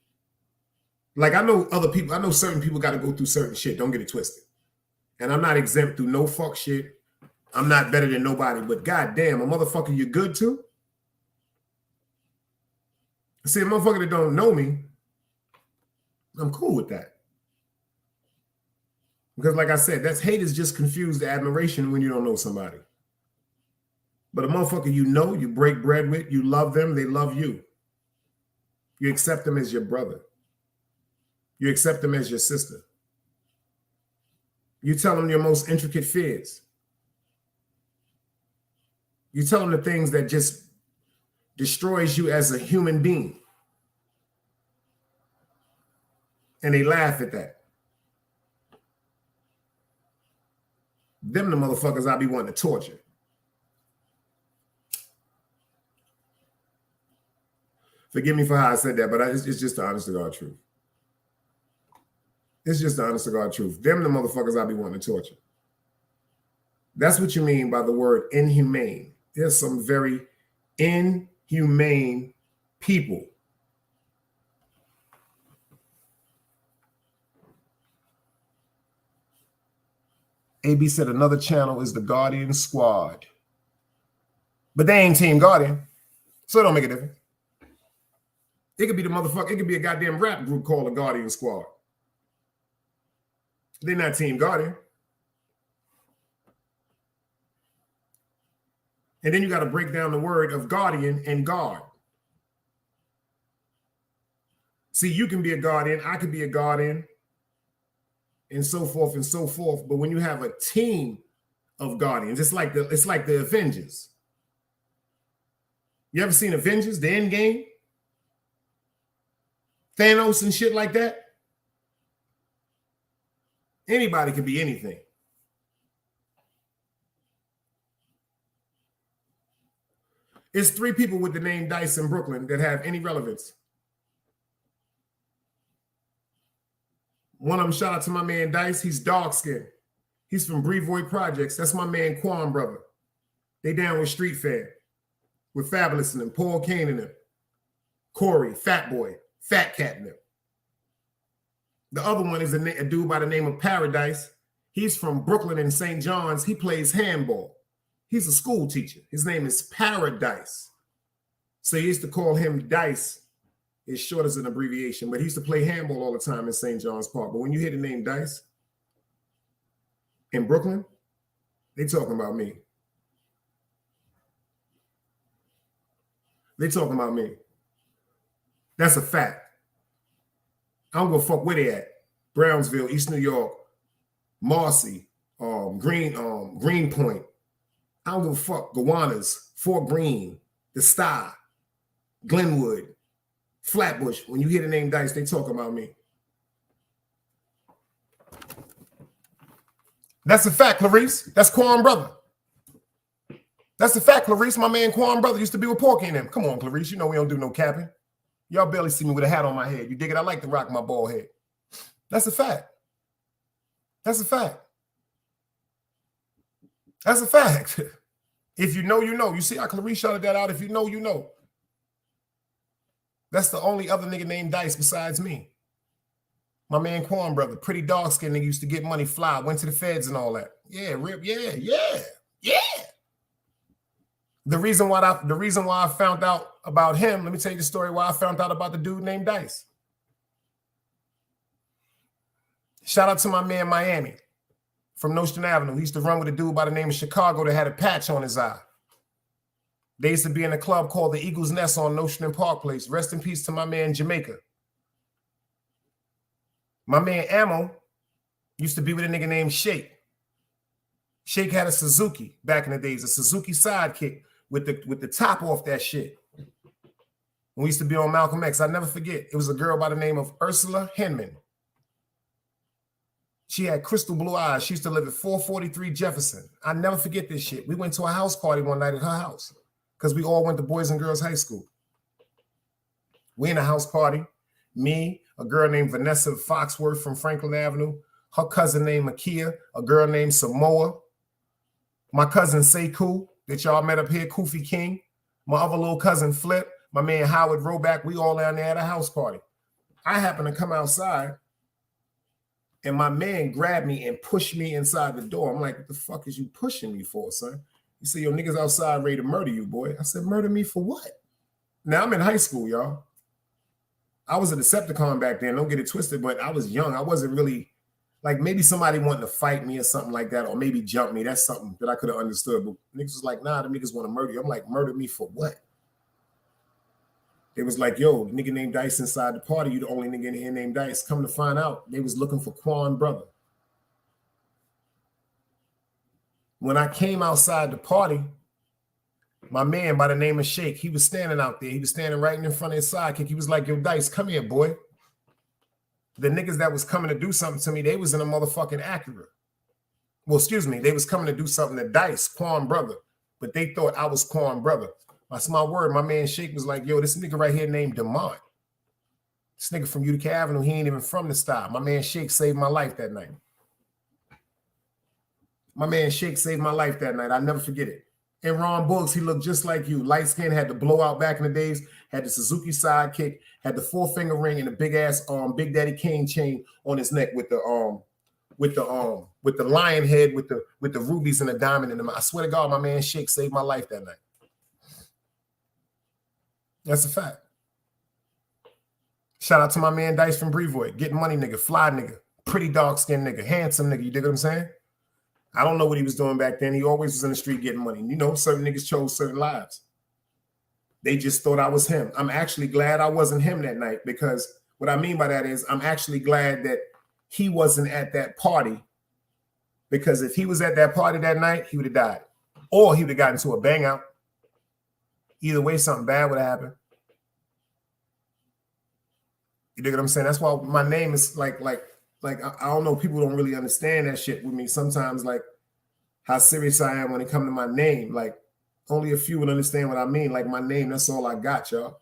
Like, I know other people, I know certain people got to go through certain shit. Don't get it twisted. And I'm not exempt through no fuck shit. I'm not better than nobody, but goddamn, a motherfucker you good to? See, a motherfucker that don't know me, I'm cool with that. Because like I said, that's hate is just confused admiration when you don't know somebody. But a motherfucker you know, you break bread with, you love them, they love you. You accept them as your brother. You accept them as your sister. You tell them your most intricate fears. You tell them the things that just destroys you as a human being. And they laugh at that. Them the motherfuckers I be wanting to torture. Forgive me for how I said that, but it's just the honest to God truth. It's just the honest to God truth. Them the motherfuckers I be wanting to torture. That's what you mean by the word inhumane. There's some very inhumane people. AB said another channel is the Guardian Squad. But they ain't Team Guardian, so it don't make a difference. It could be the motherfucker, it could be a goddamn rap group called the Guardian Squad. They're not Team Guardian. And then you got to break down the word of guardian and guard. See, you can be a guardian, I could be a guardian, and so forth and so forth. But when you have a team of guardians, it's like the Avengers. You ever seen Avengers, the end game? Thanos and shit like that? Anybody can be anything. It's 3 people with the name Dice in Brooklyn that have any relevance. One of them, shout out to my man Dice. He's dark skinned. He's from Brevoort Projects. That's my man Quan brother. They down with Street Fair, with Fabulous and them, Paul Kane and them, Corey, Fat Boy, Fat Cat and them. The other one is a dude by the name of Paradise. He's from Brooklyn and St. John's. He plays handball. He's a school teacher. His name is Paradise. So he used to call him Dice. It's short as an abbreviation, but he used to play handball all the time in St. John's Park. But when you hear the name Dice in Brooklyn, they talking about me. They talking about me. That's a fact. I don't give a fuck where they at. Brownsville, East New York, Marcy, Greenpoint. I don't give a fuck. Gowanus, Fort Greene, The Star, Glenwood, Flatbush. When you hear the name Dice, they talk about me. That's a fact, Clarice. That's Quan brother. That's a fact, Clarice. My man Quan brother used to be with Porky and them. Come on, Clarice. You know we don't do no capping. Y'all barely see me with a hat on my head. You dig it? I like to rock my bald head. That's a fact. That's a fact. That's a fact. If you know, you know. You see how Clarice shouted that out? If you know, you know. That's the only other nigga named Dice besides me. My man Quan brother, pretty dark skinned nigga, used to get money, fly, went to the feds and all that. Yeah, rip, yeah. The reason why I found out about him, let me tell you the story why I found out about the dude named Dice. Shout out to my man Miami from Nostrand Avenue. He used to run with a dude by the name of Chicago that had a patch on his eye. They used to be in a club called the Eagle's Nest on Nostrand Park Place. Rest in peace to my man Jamaica. My man Ammo used to be with a nigga named Shake. Shake had a Suzuki back in the days, a Suzuki Sidekick with the top off that shit. When we used to be on Malcolm X, I never forget. It was a girl by the name of Ursula Hinman. She had crystal blue eyes. She used to live at 443 Jefferson. I never forget this shit. We went to a house party one night at her house because we all went to Boys and Girls High School. We in a house party. Me, a girl named Vanessa Foxworth from Franklin Avenue, her cousin named Makia, a girl named Samoa, my cousin Sekou that y'all met up here, Kofi King, my other little cousin Flip, my man Howard Roback. We all down there at a house party. I happen to come outside, and my man grabbed me and pushed me inside the door. I'm like, what the fuck is you pushing me for, son? He said, yo, niggas outside ready to murder you, boy. I said, murder me for what? Now, I'm in high school, y'all. I was a Decepticon back then. Don't get it twisted, but I was young. I wasn't really, like, maybe somebody wanting to fight me or something like that, or maybe jump me. That's something that I could have understood. But niggas was like, nah, the niggas want to murder you. I'm like, murder me for what? They was like, yo, nigga named Dice inside the party. You the only nigga in here named Dice. Come to find out, they was looking for Quan brother. When I came outside the party, my man by the name of Shake, he was standing out there. He was standing right in front of his sidekick. He was like, yo, Dice, come here, boy. The niggas that was coming to do something to me, they was in a motherfucking Acura. Well, excuse me, they was coming to do something to Dice, Quan brother, but they thought I was Quan brother. That's my word. My man Shake was like, yo, this nigga right here named Demont. This nigga from Utica Avenue, he ain't even from the style. My man Shake saved my life that night. My man Shake saved my life that night. I'll never forget it. And Ron Books, he looked just like you. Light skin, had the blowout back in the days, had the Suzuki sidekick, had the 4-finger ring and the big ass Big Daddy Kane chain on his neck with the lion head with the rubies and the diamond in them. I swear to God, my man Shake saved my life that night. That's a fact. Shout out to my man Dice from Brevoort. Getting money nigga, fly nigga, pretty dark-skinned nigga, handsome nigga. You dig what I'm saying? I don't know what he was doing back then. He always was in the street getting money. You know, certain niggas chose certain lives. They just thought I was him. I'm actually glad I wasn't him that night, because what I mean by that is I'm actually glad that he wasn't at that party, because if he was at that party that night, he would have died, or he would have gotten into a bang out. Either way, something bad would have happened. You dig what I'm saying? That's why my name is like I don't know. People don't really understand that shit with me sometimes, like how serious I am when it comes to my name. Like only a few would understand what I mean. Like my name, that's all I got, y'all.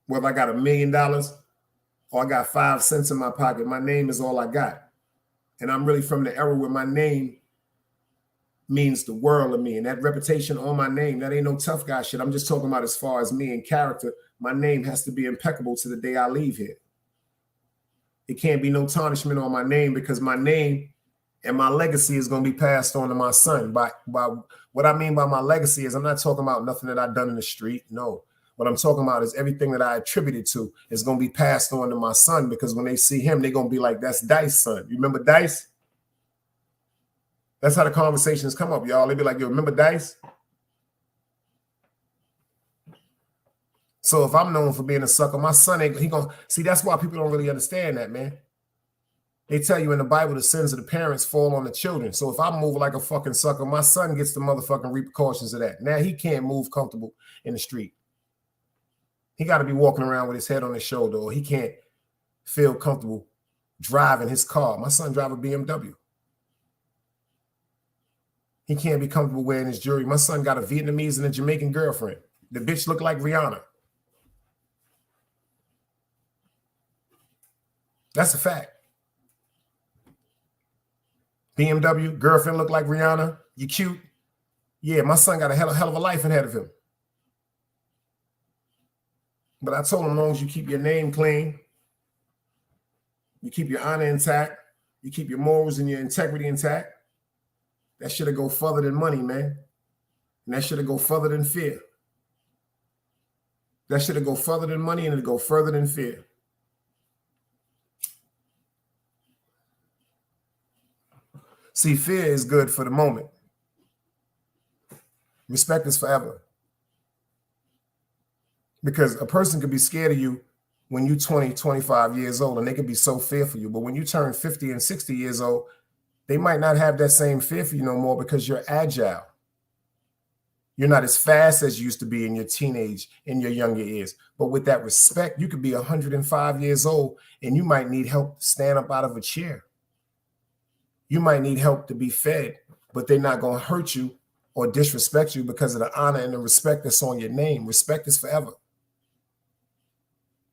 Whether I got $1 million or I got 5 cents in my pocket, my name is all I got. And I'm really from the era where my name means the world of me. And that reputation on my name, that ain't no tough guy shit. I'm just talking about as far as me and character. My name has to be impeccable to the day I leave here. It can't be no tarnishment on my name, because my name and my legacy is going to be passed on to my son. By what I mean by my legacy is I'm not talking about nothing that I've done in the street. No. What I'm talking about is everything that I attributed to is going to be passed on to my son, because when they see him, they're going to be like, that's Dice, son. You remember Dice? That's how the conversations come up, y'all. They be like, yo, remember Dice? So if I'm known for being a sucker, my son ain't, he gonna, see, that's why people don't really understand that, man. They tell you in the Bible, the sins of the parents fall on the children. So if I move like a fucking sucker, my son gets the motherfucking repercussions of that. Now he can't move comfortable in the street. He got to be walking around with his head on his shoulder, or he can't feel comfortable driving his car. My son drives a BMW. He can't be comfortable wearing his jewelry. My son got a Vietnamese and a Jamaican girlfriend. The bitch looked like Rihanna. That's a fact. BMW, girlfriend look like Rihanna. You cute. Yeah, my son got a hell of a life ahead of him. But I told him, as long as you keep your name clean, you keep your honor intact, you keep your morals and your integrity intact, that should go further than money, man. And that should go further than fear. That should go further than money, and it'll go further than fear. See, fear is good for the moment. Respect is forever. Because a person could be scared of you when you're 20, 25 years old, and they could be so fearful of you. But when you turn 50 and 60 years old, they might not have that same fear for you no more, because you're agile. You're not as fast as you used to be in your teenage, in your younger years. But with that respect, you could be 105 years old and you might need help to stand up out of a chair. You might need help to be fed, but they're not going to hurt you or disrespect you because of the honor and the respect that's on your name. Respect is forever.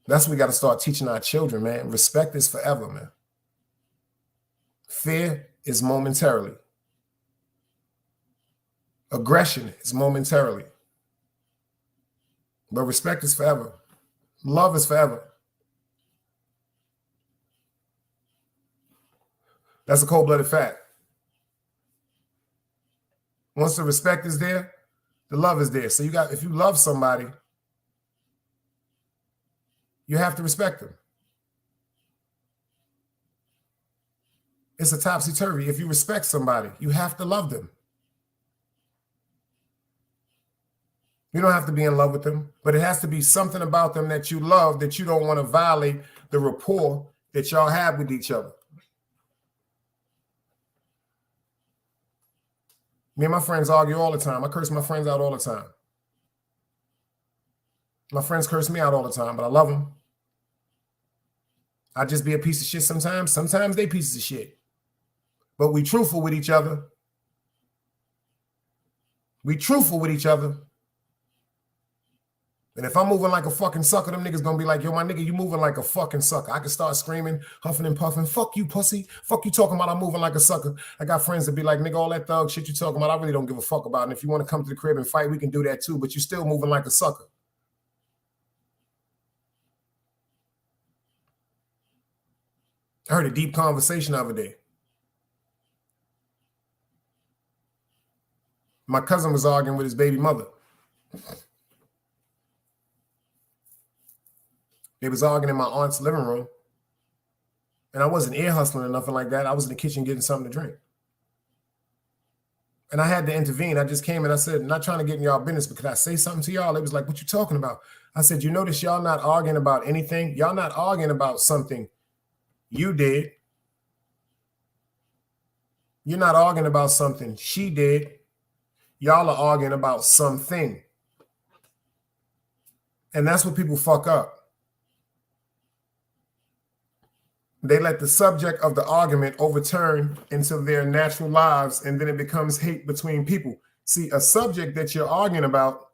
That's what we got to start teaching our children, man. Respect is forever, man. Fear is momentarily. Aggression is momentarily. But respect is forever. Love is forever. That's a cold-blooded fact. Once the respect is there, the love is there. So if you love somebody, you have to respect them. It's a topsy-turvy. If you respect somebody, you have to love them. You don't have to be in love with them, but it has to be something about them that you love, that you don't want to violate the rapport that y'all have with each other. Me and my friends argue all the time. I curse my friends out all the time. My friends curse me out all the time, but I love them. I just be a piece of shit sometimes. Sometimes they pieces of shit. But we truthful with each other. We truthful with each other. And if I'm moving like a fucking sucker, them niggas gonna be like, yo, my nigga, you moving like a fucking sucker. I can start screaming, huffing and puffing. Fuck you, pussy. Fuck you talking about I'm moving like a sucker. I got friends that be like, nigga, all that thug shit you talking about, I really don't give a fuck about. And if you want to come to the crib and fight, we can do that too. But you still moving like a sucker. I heard a deep conversation the other day. My cousin was arguing with his baby mother. They was arguing in my aunt's living room. And I wasn't ear hustling or nothing like that. I was in the kitchen getting something to drink. And I had to intervene. I just came and I said, not trying to get in y'all business, but could I say something to y'all? It was like, what you talking about? I said, you notice y'all not arguing about anything? Y'all not arguing about something you did. You're not arguing about something she did. Y'all are arguing about something. And that's what people fuck up. They let the subject of the argument overturn into their natural lives, and then it becomes hate between people. See, a subject that you're arguing about,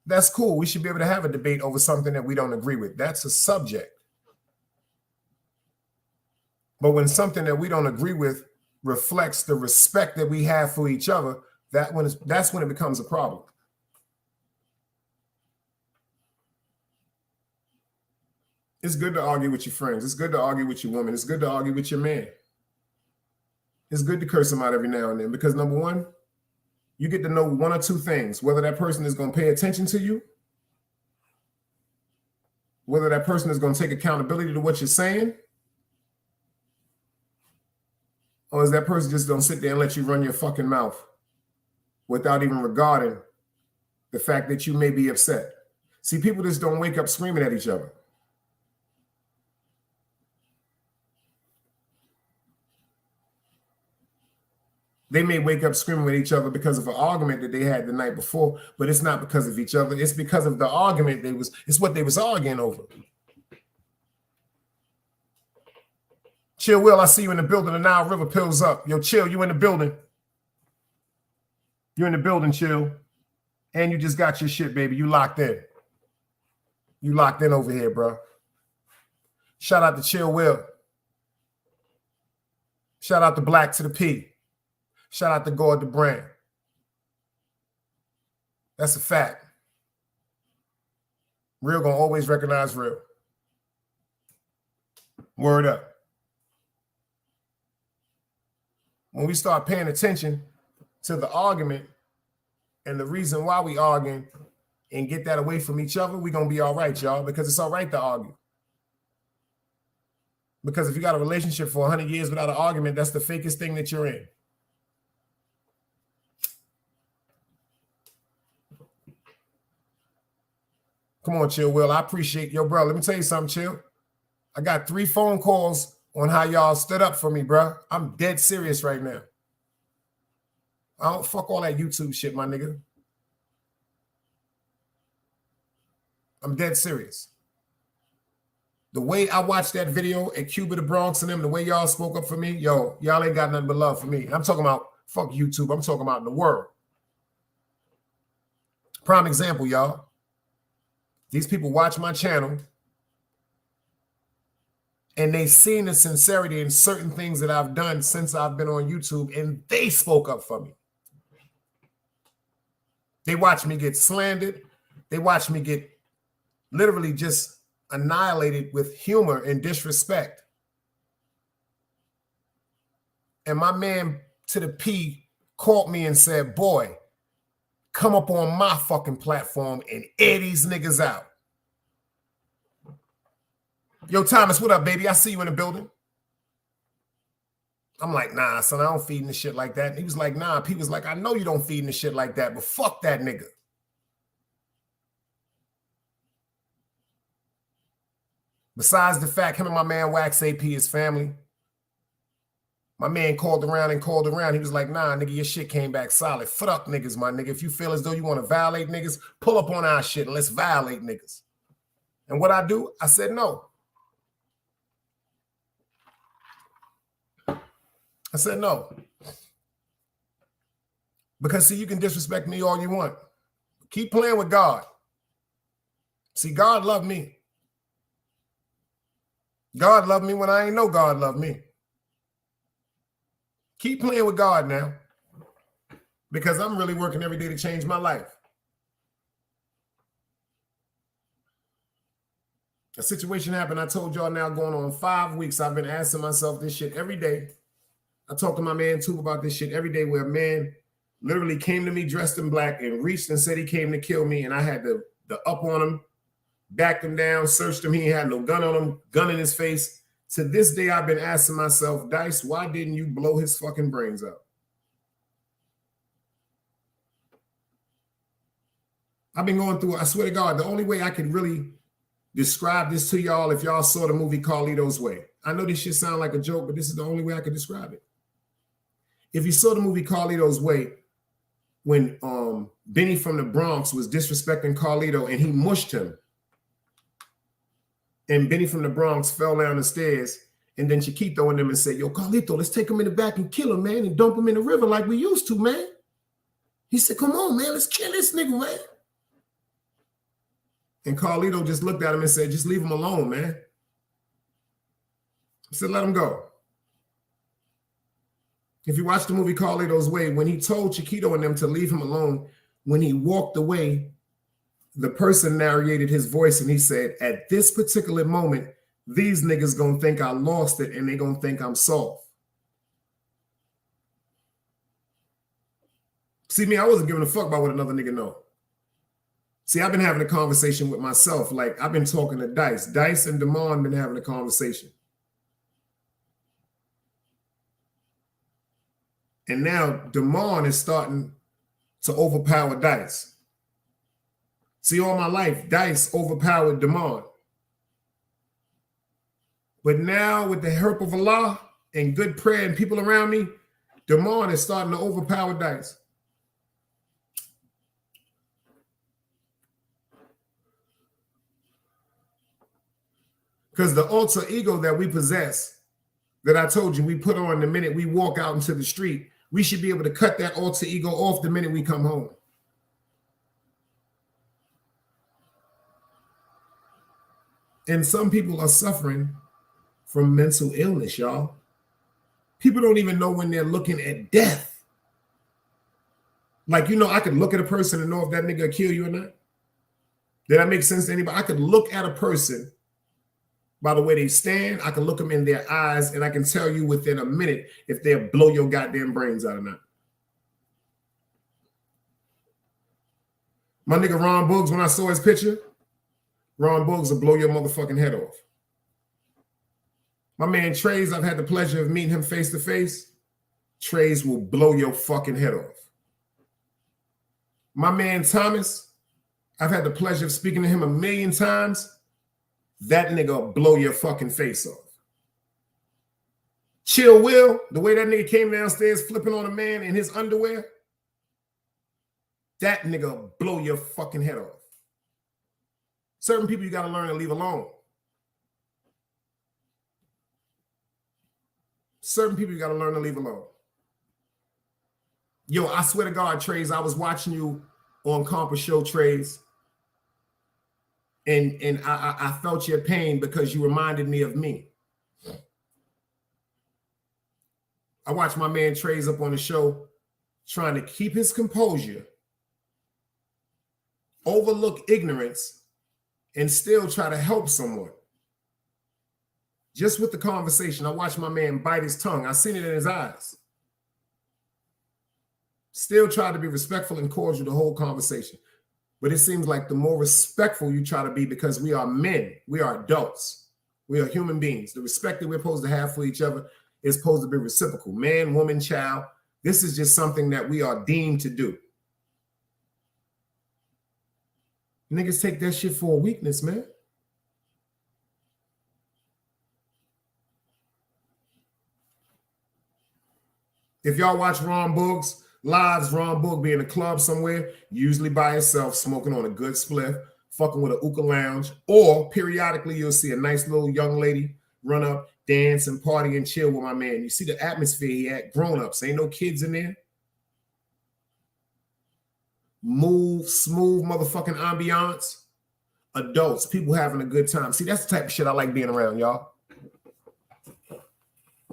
that's cool. We should be able to have a debate over something that we don't agree with. That's a subject. But when something that we don't agree with reflects the respect that we have for each other, that's when it becomes a problem. It's good to argue with your friends. It's good to argue with your woman. It's good to argue with your man. It's good to curse them out every now and then because, number one, you get to know one or two things, whether that person is going to pay attention to you, whether that person is going to take accountability to what you're saying, or is that person just going to sit there and let you run your fucking mouth without even regarding the fact that you may be upset. See, people just don't wake up screaming at each other. They may wake up screaming with each other because of an argument that they had the night before, but it's not because of each other. It's because of the argument it's what they was arguing over. Chill, Will, I see you in the building. The Nile River pills up. Yo, Chill, you in the building. You're in the building, Chill. And you just got your shit, baby. You locked in. You locked in over here, bro. Shout out to Chill, Will. Shout out to Black to the P. Shout out to God the Brand. That's a fact. Real gonna always recognize real. Word up. When we start paying attention to the argument and the reason why we arguing and get that away from each other, we're gonna be all right, y'all, because it's all right to argue. Because if you got a relationship for 100 years without an argument, that's the fakest thing that you're in. Come on, Chill, Will. I appreciate your bro. Let me tell you something, Chill. I got 3 phone calls on how y'all stood up for me, bro. I'm dead serious right now. I don't fuck all that YouTube shit, my nigga. I'm dead serious. The way I watched that video at Cuba, the Bronx, and them, the way y'all spoke up for me, yo, y'all ain't got nothing but love for me. I'm talking about Fuck YouTube. I'm talking about in the world. Prime example, y'all. These people watch my channel and they seen the sincerity in certain things that I've done since I've been on YouTube, and they spoke up for me. They watch me get slandered. They watch me get literally just annihilated with humor and disrespect. And my man to the P called me and said, boy, come up on my fucking platform and air these niggas out. Yo, Thomas, what up, baby? I see you in the building. I'm like, nah, son, I don't feed in the shit like that. And he was like, nah. P was like, I know you don't feed in the shit like that, but fuck that nigga. Besides the fact him and my man Wax AP is family, my man called around. He was like, nah, nigga, your shit came back solid. Fuck niggas, my nigga. If you feel as though you want to violate niggas, pull up on our shit and let's violate niggas. And what I do, I said no. I said no. Because, see, you can disrespect me all you want. Keep playing with God. See, God loved me. God loved me when I ain't know God loved me. Keep playing with God now. Because I'm really working every day to change my life. A situation happened. I told y'all now going on 5 weeks. I've been asking myself this shit every day. I talk to my man too about this shit every day, where a man literally came to me dressed in black and reached and said he came to kill me. And I had the up on him, backed him down, searched him. He had no gun on him, gun in his face. To this day, I've been asking myself, Dice, why didn't you blow his fucking brains out? I've been going through, I swear to God, the only way I could really describe this to y'all, if y'all saw the movie Carlito's Way. I know this shit sound like a joke, but this is the only way I could describe it. If you saw the movie Carlito's Way, when Benny from the Bronx was disrespecting Carlito and he mushed him, and Benny from the Bronx fell down the stairs, and then Chiquito and them and said, yo, Carlito, let's take him in the back and kill him, man, and dump him in the river like we used to, man. He said, come on, man, let's kill this nigga, man. And Carlito just looked at him and said, just leave him alone, man. I said, let him go. If you watch the movie Carlito's Way, when he told Chiquito and them to leave him alone, when he walked away, the person narrated his voice and he said, at this particular moment, these niggas gonna think I lost it and they gonna think I'm soft. See me, I wasn't giving a fuck about what another nigga know. See, I've been having a conversation with myself. Like, I've been talking to Dice. Dice and Damon been having a conversation. And now Damon is starting to overpower Dice. See, all my life, Dice overpowered Damon. But now with the help of Allah and good prayer and people around me, Damon is starting to overpower Dice. Because the alter ego that we possess, that I told you we put on the minute we walk out into the street, we should be able to cut that alter ego off the minute we come home. And some people are suffering from mental illness, y'all. People don't even know when they're looking at death. Like, you know, I could look at a person and know if that nigga will kill you or not. Did that make sense to anybody? I could look at a person by the way they stand. I can look them in their eyes and I can tell you within a minute if they'll blow your goddamn brains out or not. My nigga Ron Boogs, when I saw his picture, Ron Boogs will blow your motherfucking head off. My man Trays, I've had the pleasure of meeting him face to face. Trays will blow your fucking head off. My man Thomas, I've had the pleasure of speaking to him 1,000,000 times. That nigga will blow your fucking face off. Chill Will, the way that nigga came downstairs flipping on a man in his underwear, that nigga will blow your fucking head off. Certain people you got to learn to leave alone. Certain people you got to learn to leave alone. Yo, I swear to God, Trace, I was watching you on Compa Show, Trace, and I felt your pain because you reminded me of me. I watched my man Trace up on the show trying to keep his composure, overlook ignorance, and still try to help someone. Just with the conversation, I watched my man bite his tongue. I seen it in his eyes. Still tried to be respectful and cordial the whole conversation. But it seems like the more respectful you try to be, because we are men, we are adults, we are human beings. The respect that we're supposed to have for each other is supposed to be reciprocal. Man, woman, child. This is just something that we are deemed to do. Niggas take that shit for a weakness, man. If y'all watch Ron Boog's lives, Ron Boog be in a club somewhere, usually by himself, smoking on a good spliff, fucking with a hookah lounge, or periodically you'll see a nice little young lady run up, dance and party and chill with my man. You see the atmosphere he had, grown-ups, ain't no kids in there. Move, smooth motherfucking ambiance. Adults, people having a good time. See, that's the type of shit I like being around, y'all.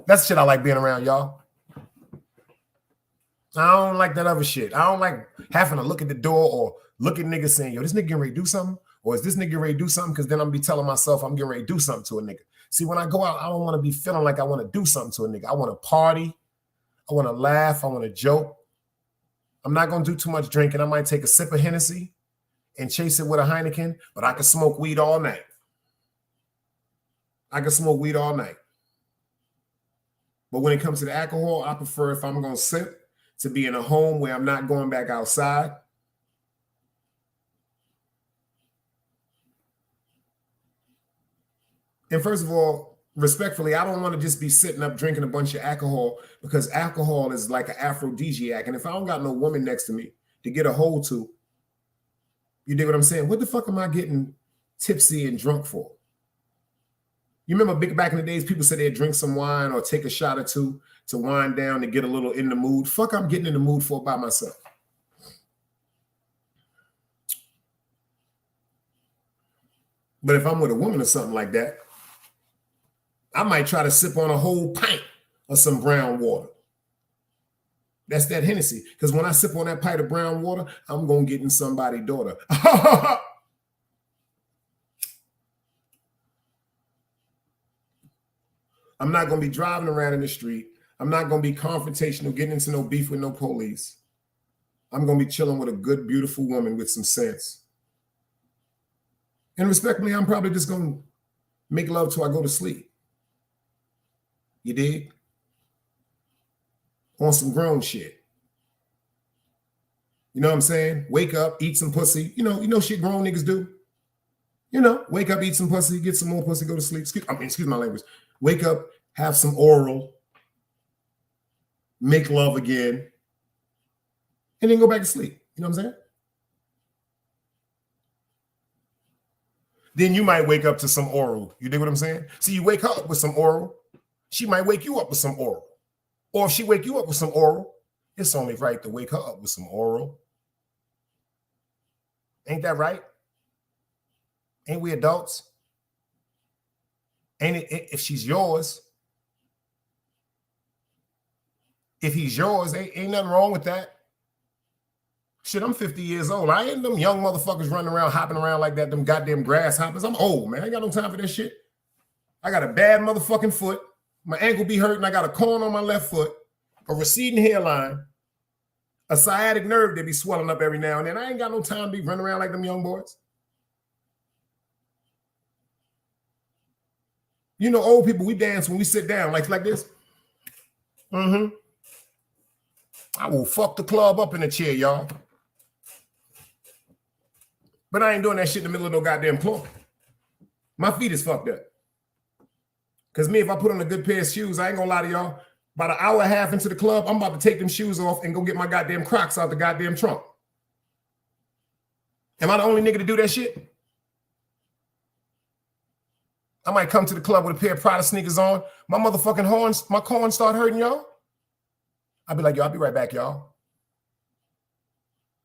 That's the shit I like being around, y'all. I don't like that other shit. I don't like having to look at the door or look at niggas saying, yo, this nigga getting ready to do something? Or is this nigga getting ready to do something? Because then I'm going to be telling myself I'm getting ready to do something to a nigga. See, when I go out, I don't want to be feeling like I want to do something to a nigga. I want to party. I want to laugh. I want to joke. I'm not going to do too much drinking. I might take a sip of Hennessy and chase it with a Heineken, but I can smoke weed all night. I can smoke weed all night. But when it comes to the alcohol, I prefer, if I'm going to sip, to be in a home where I'm not going back outside. And first of all, respectfully, I don't want to just be sitting up drinking a bunch of alcohol, because alcohol is like an aphrodisiac. And if I don't got no woman next to me to get a hold to, you dig what I'm saying? What the fuck am I getting tipsy and drunk for? You remember back in the days, people said they'd drink some wine or take a shot or two to wind down to get a little in the mood. Fuck, I'm getting in the mood for by myself. But if I'm with a woman or something like that, I might try to sip on a whole pint of some brown water. That's that Hennessy. Because when I sip on that pint of brown water, I'm going to get in somebody's daughter. I'm not going to be driving around in the street. I'm not going to be confrontational, getting into no beef with no police. I'm going to be chilling with a good, beautiful woman with some sense. And respectfully, I'm probably just going to make love till I go to sleep. You dig? On some grown shit. You know what I'm saying? Wake up, eat some pussy. You know shit grown niggas do. Wake up, eat some pussy, get some more pussy, go to sleep. Excuse my language. Wake up, have some oral, make love again, and then go back to sleep. You know what I'm saying? Then you might wake up to some oral. You dig what I'm saying? See, you wake up with some oral. She might wake you up with some oral. Or if she wake you up with some oral, it's only right to wake her up with some oral. Ain't that right? Ain't we adults? Ain't it, if she's yours, if he's yours, ain't nothing wrong with that. Shit, I'm 50 years old. I ain't them young motherfuckers running around, hopping around like that, them goddamn grasshoppers. I'm old, man. I ain't got no time for that shit. I got a bad motherfucking foot. My ankle be hurting. I got a corn on my left foot, a receding hairline, a sciatic nerve that be swelling up every now and then. I ain't got no time to be running around like them young boys. Old people, we dance when we sit down like this. I will fuck the club up in the chair, y'all. But I ain't doing that shit in the middle of no goddamn club. My feet is fucked up. Because me, if I put on a good pair of shoes, I ain't gonna lie to y'all, about an hour and a half into the club, I'm about to take them shoes off and go get my goddamn Crocs out the goddamn trunk. Am I the only nigga to do that shit? I might come to the club with a pair of Prada sneakers on. My motherfucking horns, my corns start hurting, y'all. I'll be like, yo, I'll be right back, y'all.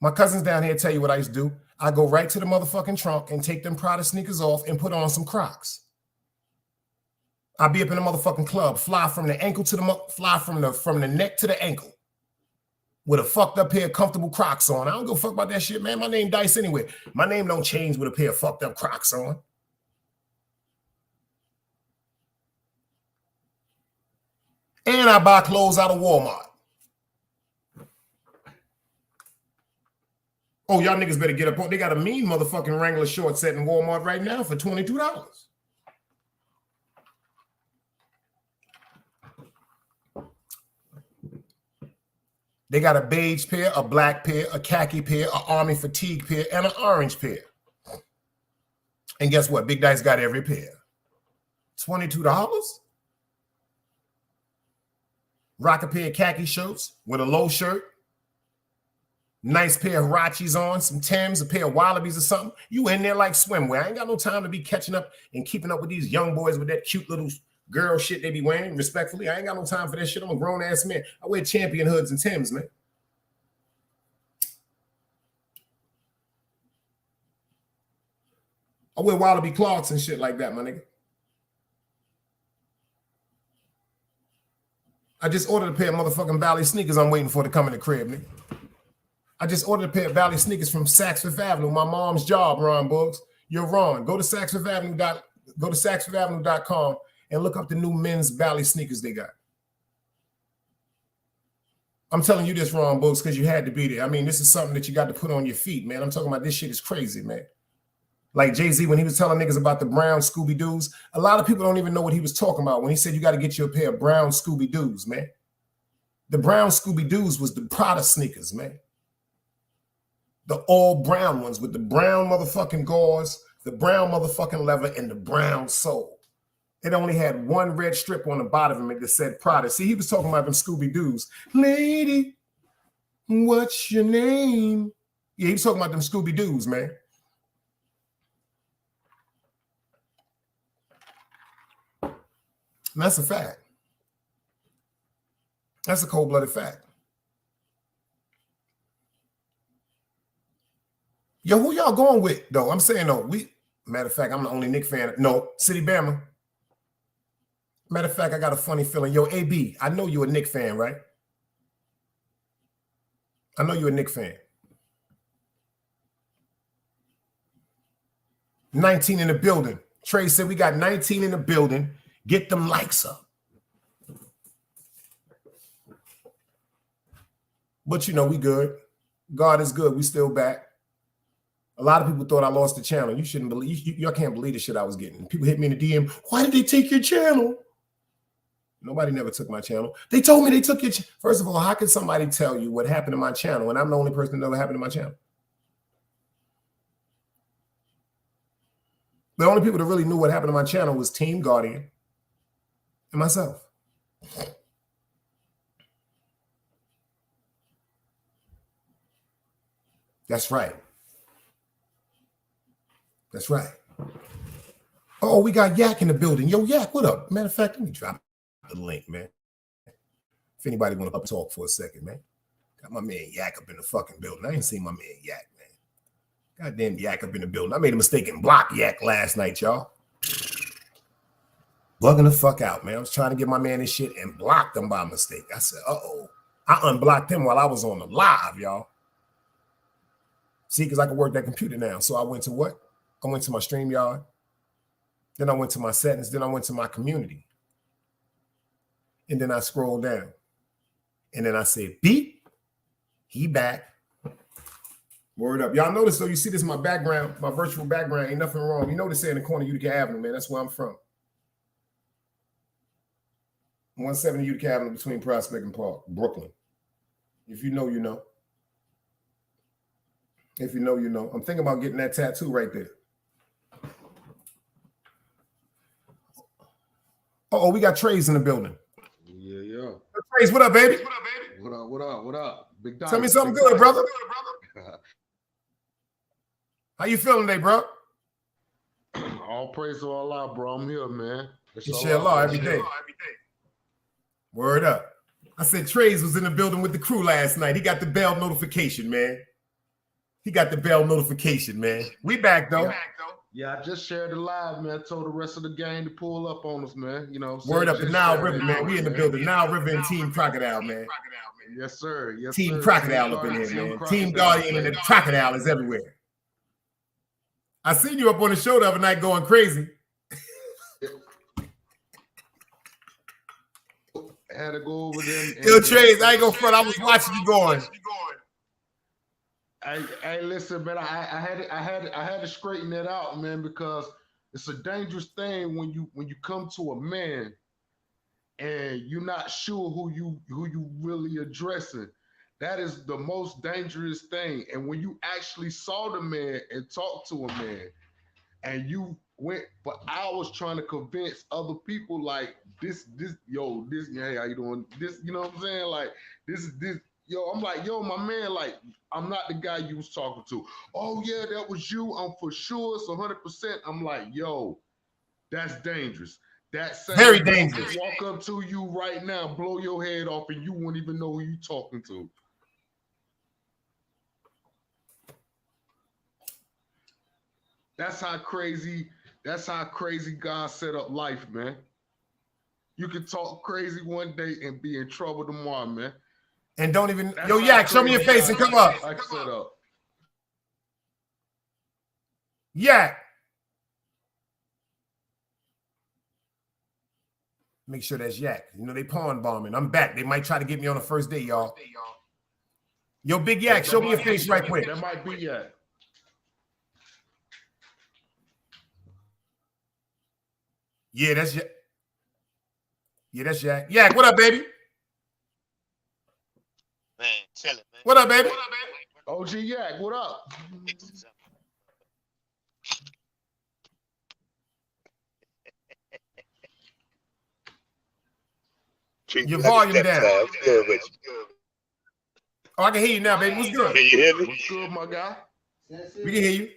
My cousins down here tell you what I used to do. I go right to the motherfucking trunk and take them Prada sneakers off and put on some Crocs. I'll be up in the motherfucking club, fly from the ankle to from the neck to the ankle with a fucked up pair of comfortable Crocs on. I don't give a fuck about that shit, man. My name Dice anyway. My name don't change with a pair of fucked up Crocs on. And I buy clothes out of Walmart. Oh, y'all niggas better get up. They got a mean motherfucking Wrangler short set in Walmart right now for $22. They got a beige pair, a black pair, a khaki pair, an army fatigue pair, and an orange pair. And guess what? Big Dice got every pair. $22? Rock a pair of khaki shirts with a low shirt. Nice pair of Hirachis on, some Timbs, a pair of Wallabies or something. You in there like swimwear. I ain't got no time to be catching up and keeping up with these young boys with that cute little girl shit they be wearing, respectfully. I ain't got no time for that shit. I'm a grown-ass man. I wear Champion hoods and Timbs, man. I wear Wallaby Clarks and shit like that, my nigga. I just ordered a pair of motherfucking Valley sneakers I'm waiting for to come in the crib, nigga. I just ordered a pair of Valley sneakers from Saks Fifth Avenue, my mom's job, Ron Buggs. You're wrong. Go to saksfifthavenue.com and look up the new men's Valley sneakers they got. I'm telling you this, Ron Buggs, because you had to be there. I mean, this is something that you got to put on your feet, man. I'm talking about this shit is crazy, man. Like Jay-Z, when he was telling niggas about the brown Scooby-Doos, a lot of people don't even know what he was talking about when he said you got to get you a pair of brown Scooby-Doos, man. The brown Scooby-Doos was the Prada sneakers, man. The all brown ones with the brown motherfucking gauze, the brown motherfucking leather, and the brown sole. It only had one red strip on the bottom of it that said Prada. See, he was talking about them Scooby-Doos. Lady, what's your name? Yeah, he was talking about them Scooby-Doos, man. And that's a fact. That's a cold-blooded fact. Yo, who y'all going with, though? I'm saying, no, matter of fact, I'm the only Knick fan. No, City Bama. Matter of fact, I got a funny feeling. Yo, AB, I know you're a Knick fan, right? I know you're a Knick fan. 19 in the building. Trey said we got 19 in the building. Get them likes up. But, you know, we good. God is good. We still back. A lot of people thought I lost the channel. You shouldn't believe. Y'all can't believe the shit I was getting. People hit me in the DM. Why did they take your channel? Nobody never took my channel. They told me they took your channel. First of all, how could somebody tell you what happened to my channel when I'm the only person that know what happened to my channel? The only people that really knew what happened to my channel was Team Guardian and myself. That's right. That's right. Oh, we got Yak in the building. Yo, Yak, what up? Matter of fact, let me drop the link, man. If anybody want to up talk for a second, man. Got my man Yak up in the fucking building. I ain't seen my man Yak, man. Goddamn Yak up in the building. I made a mistake and blocked Yak last night, y'all. Bugging the fuck out, man. I was trying to get my man his shit and blocked him by mistake. I said, uh-oh. I unblocked him while I was on the live, y'all. See, because I can work that computer now. So I went to what? I went to my StreamYard. Then I went to my settings. Then I went to my community. And then I scrolled down. And then I said, beep. He back. Word up. Y'all notice, though, you see this in my background, my virtual background. Ain't nothing wrong. You notice it in the corner of Utica Avenue, man. That's where I'm from. 170 Utica Avenue between Prospect and Park, Brooklyn. If you know, you know. If you know, you know. I'm thinking about getting that tattoo right there. Oh, we got Trays in the building. Yeah. Trays, what up, baby? What up? Big Dice. Tell me something good, brother. How you feeling today, bro? All praise to Allah, bro. I'm here, man. Inshallah, every day. Word up. I said Trays was in the building with the crew last night. He got the bell notification, man. He got the bell notification, man. We back though. Yeah, I just shared the live, man. Told the rest of the gang to pull up on us, man. You know, word up the Nile River, man. We in the building. Nile River and Team Crocodile, man. Yes, sir. Yes, Team sir. Crocodile up in here, man. Team Guardian and the Crocodile is everywhere. I seen you up on the show the other night going crazy. I had to go over them. Yo, Trace, I ain't gonna front. I was watching you going. Hey, listen, man. I had to straighten that out, man, because it's a dangerous thing when you come to a man and you're not sure who you really addressing. That is the most dangerous thing. And when you actually saw the man and talked to a man, and you went for hours trying to convince other people, like this, hey, how you doing? This, you know what I'm saying? Like this, yo, I'm like, yo, my man, like, I'm not the guy you was talking to. Oh yeah, that was you. I'm for sure, it's 100%. I'm like, yo, that's dangerous. That's very dangerous. Walk up to you right now, blow your head off, and you won't even know who you talking to. That's how crazy God set up life, man. You can talk crazy one day and be in trouble tomorrow, man. And don't even, yo, Yak, show me your face and come up. I set up. Yak. Make sure that's Yak. You know, they pawn bombing. I'm back. They might try to get me on the first day, y'all. Yo, Big Yak, show me your face right quick. That might be Yak. Yeah, that's Yak. Yeah, that's Yak. Yak, what up, baby? Man, chilling, man. What up, baby? OG Yak, what up? Your volume down. Oh, I can hear you now, baby. What's good? Can you hear me? What's good, my guy? We can hear you.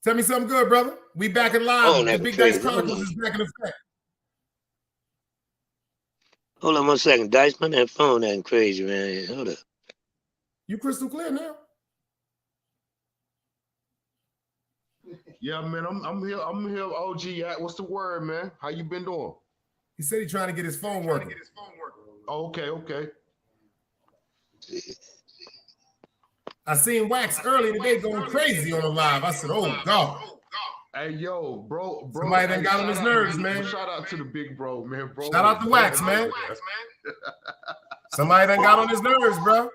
Tell me something good, brother. We back in line. Oh, the Big Dice Chronicles is back in effect. Hold on 1 second, Dice. Man, that phone acting crazy, man. Hold up. You crystal clear now. Yeah, man. I'm here. OG Yak. What's the word, man? How you been doing? He said he's trying to get his phone working. Oh, okay. I seen Wax early today going crazy on the live. I said, oh, God. Hey, yo, bro. Somebody done got on his nerves, man. Shout out to the big bro, man. Bro, shout out to Wax, man. Somebody done got on his nerves, bro. All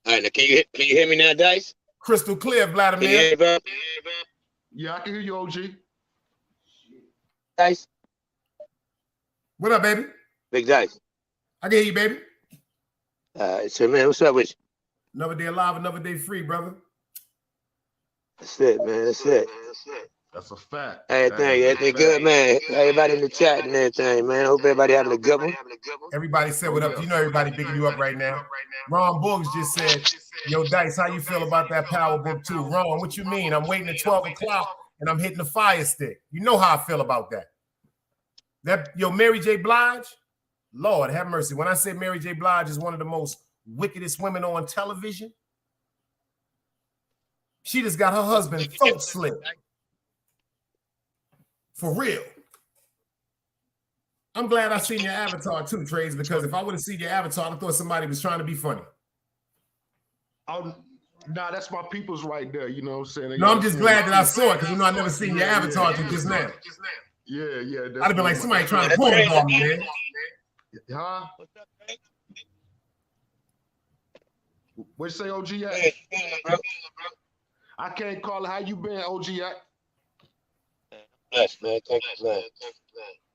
right, now can you hear me now, Dice? Crystal clear, Vladimir. Can you hear me, bro? Yeah, I can hear you, OG. Dice? What up, baby? Big Dice. I can hear you, baby. So, man, what's up with you? Another day alive, another day free, brother. That's it, man. That's it. That's a fact. Everything good, man. Everybody in the chat and everything, man. Hope everybody having a good one. Everybody said what up. You know everybody bigging you up right now. Ron Boogs just said, yo, Dice, how you feel about that Power Book 2? Ron, what you mean? I'm waiting at 12 o'clock and I'm hitting the fire stick. You know how I feel about that. Yo, Mary J. Blige, Lord have mercy. When I say Mary J. Blige is one of the most wickedest women on television, she just got her husband throat slit. For real. I'm glad I seen your avatar too, Trades, because if I would have seen your avatar, I thought somebody was trying to be funny. Oh, nah, that's my people's right there. You know what I'm saying? No, I'm just glad that I saw it because I never seen your avatar until just now. Yeah. I'd have been like somebody trying to pull it on me, man. Huh? What you say, OG? I can't call it. How you been, OG? Bless, man. Thank you, man.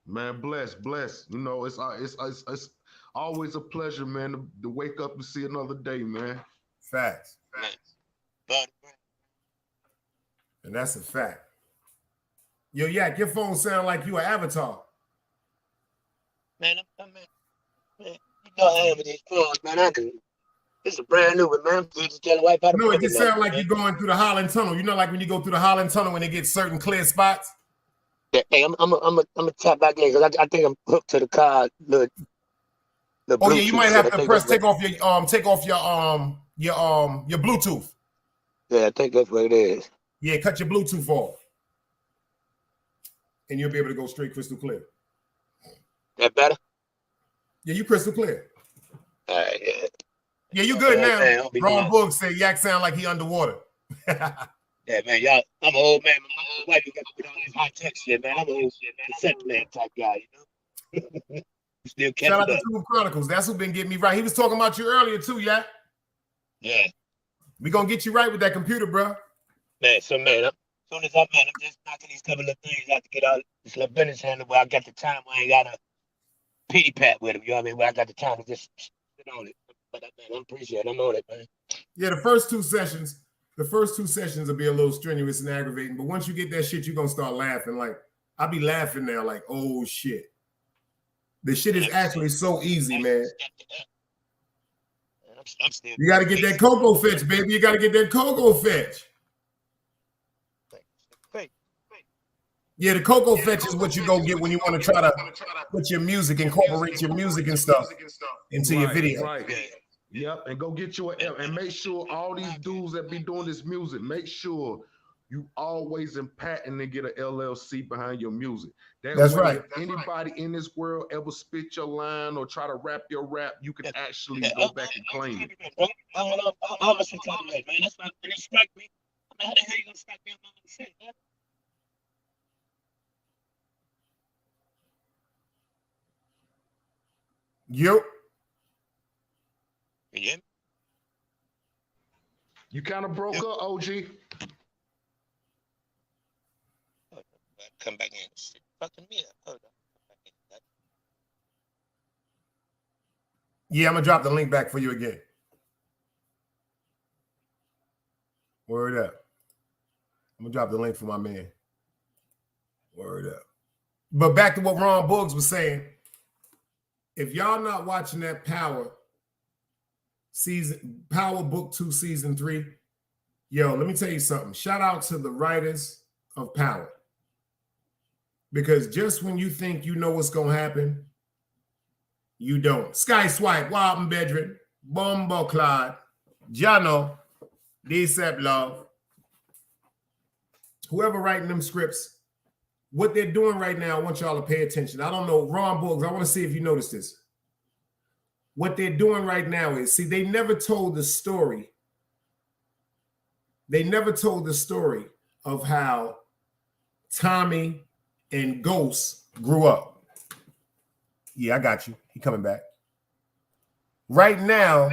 Man, bless. You know, it's always a pleasure, man, to wake up and see another day, man. Facts. And that's a fact. Yo, Yak, your phone sound like you an avatar. Man, you know I am with these phones, man. It's a brand new one, man. Just tell the wife how to No, it just sound like you're going through the Holland Tunnel. You know, like when you go through the Holland Tunnel when they get certain clear spots. Hey, I'm a tap back in because I think I'm hooked to the car. Look. The Oh yeah, you Bluetooth might shit. have I to think press that's what. take off your Bluetooth. Yeah, I think that's what it is. Yeah, cut your Bluetooth off, and you'll be able to go straight crystal clear. That better? Yeah, you crystal clear. All right, yeah. Yeah, you good now. Man, I'll be Ron doing. Boog said Yak sound like he underwater. Yeah, man, y'all. I'm an old man. My wife got to put on this high tech shit, man. I'm an old cassette player type guy, you know. Still Shout catching out to up. Truth Chronicles. That's who been getting me right. He was talking about you earlier too, Yak. Yeah, We gonna get you right with that computer, bro. man. So, man, as soon as I'm just knocking these couple of things out to get out this little business handle where I got the time where I ain't got a pity pat with him. You know what I mean? Where I got the time to just sit on it. But man, I appreciate it. I'm on it, man. Yeah, the first two sessions will be a little strenuous and aggravating, but once you get that shit, you're gonna start laughing. Like I be laughing now, like, oh shit. The shit is actually so easy, man. I'm still. You gotta get that cocoa fetch, baby. You gotta get that cocoa fetch. Yeah, the cocoa fetch is what you go get when you want to try to put your music, incorporate your music and stuff into your video. Right. Yep, and go get you and make sure all these dudes that be doing this music, make sure you always in patent and get an LLC behind your music. That's right. If anybody in this world ever spit your line or try to rap your rap, you can actually go back and claim it. I'm gonna say something, man. That's why when they strike me, how the hell you gonna strike me on my shit, man? Yep. Yeah. You kind of broke up, OG. Come back in. Shit, fucking me up. Hold on. Yeah, I'm gonna drop the link back for you again. Word up. I'm gonna drop the link for my man. Word up. But back to what Ron Boogs was saying. If y'all not watching that Power Book 2 Season 3, yo, let me tell you something. Shout out to the writers of Power. Because just when you think you know what's going to happen, you don't. Sky Swipe, Walton Bedrin, Bombo Clyde, Jano, D-Sep Love, whoever writing them scripts, what they're doing right now, I want y'all to pay attention. I don't know, Ron Boogs, I want to see if you notice this. What they're doing right now is, see, they never told the story. They never told the story of how Tommy and Ghost grew up. Yeah, I got you. He coming back. Right now,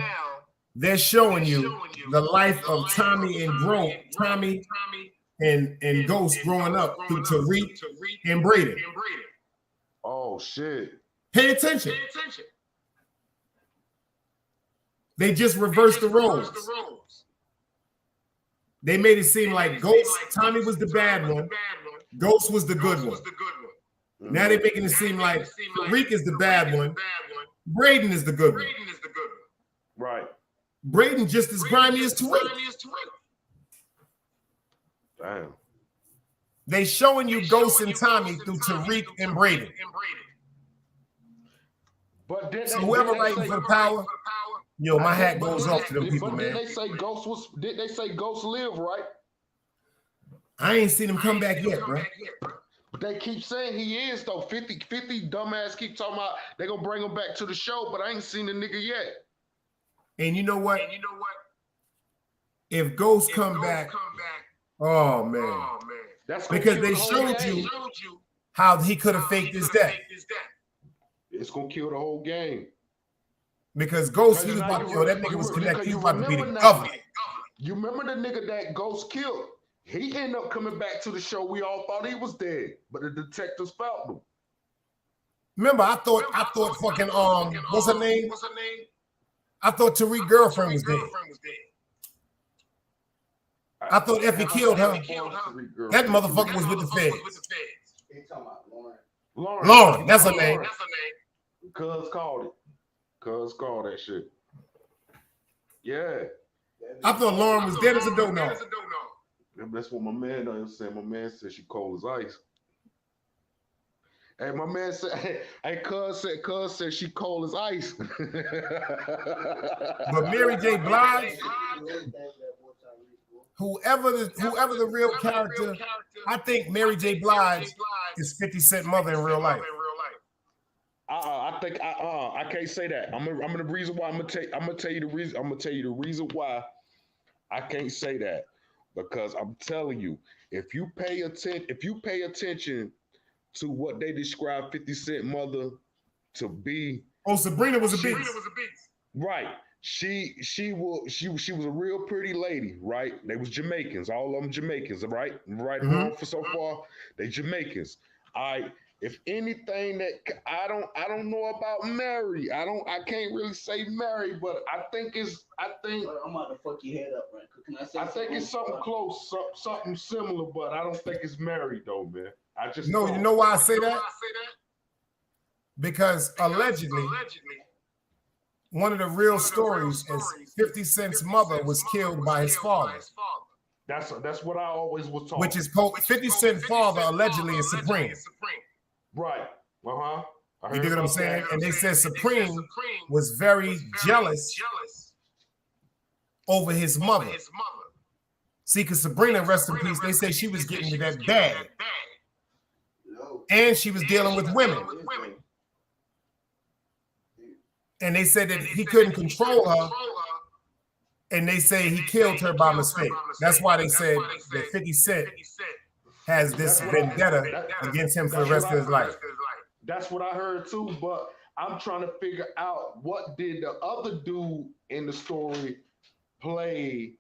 they're showing you the life of Tommy and Ghost growing up through Tariq and Braden. Oh shit. Pay attention. They just reversed the roles. They made it seem like Tommy was the bad one, Ghost was the good one. Now they're making it seem like Tariq is the bad one, Braden is the good one. Right. Braden just as grimy as Tariq. Damn. They showing you Ghost and Tommy through Tariq and Braden. But so whoever writing for the Power, yo, my hat goes off to them people, man. Did they say Ghost live, right? I ain't seen him come back yet, bro. But they keep saying he is, though. 50 dumbass keep talking about they gonna bring him back to the show, but I ain't seen the nigga yet. And you know what? If Ghost come back, oh man. That's because they showed you how he could have faked his death. It's gonna kill the whole game. Because Ghost, he was about to kill. That nigga was connected. He was about to be the governor. You remember the nigga that Ghost killed? He ended up coming back to the show. We all thought he was dead, but the detectives found him. Remember, I thought fucking what's her name? I thought Tariq's girlfriend was dead. I thought Effie killed her. That motherfucker was with the feds. He talking about Lauren, that's her name. Cuz called it. Cuz called that shit. Yeah. I thought Lauren was dead as a doughnut. That's what my man was saying. My man said she cold as ice. Hey, my man said, hey, cuz said she cold as ice. But Mary J. Blige, whoever the real character, I think Mary J. Blige is 50 Cent mother in real life. I think I can't say that. I'm gonna reason why I'm gonna tell you the reason. I'm gonna tell you the reason why I can't say that, because I'm telling you, if you pay attention to what they describe 50 Cent mother to be. Oh, Sabrina was a beast. Right. She was a real pretty lady, right? They was Jamaicans, all of them Jamaicans, right? Right, wrong for so far, they Jamaicans. All right. If anything that I don't know about Mary, I can't really say Mary, but I think I'm about to fuck your head up, right? Can I say I think it's something close, something similar, but I don't think it's Mary though, man. I just No, you know why I say that? Because allegedly, one of the real stories is 50 Cent's mother was killed by his father. That's what I always was taught. Which is 50 Cent's father allegedly is Supreme. Right. Uh-huh. You dig what I'm saying? And they said Supreme was very jealous over his mother. See, because Sabrina, rest in peace, they say she was getting that bag. And she was dealing with women. And they said that he couldn't control her. And they say he killed her by mistake. That's why they said that 50 Cent has this vendetta against him for the rest of his life. That's what I heard too, but I'm trying to figure out, what did the other dude in the story play,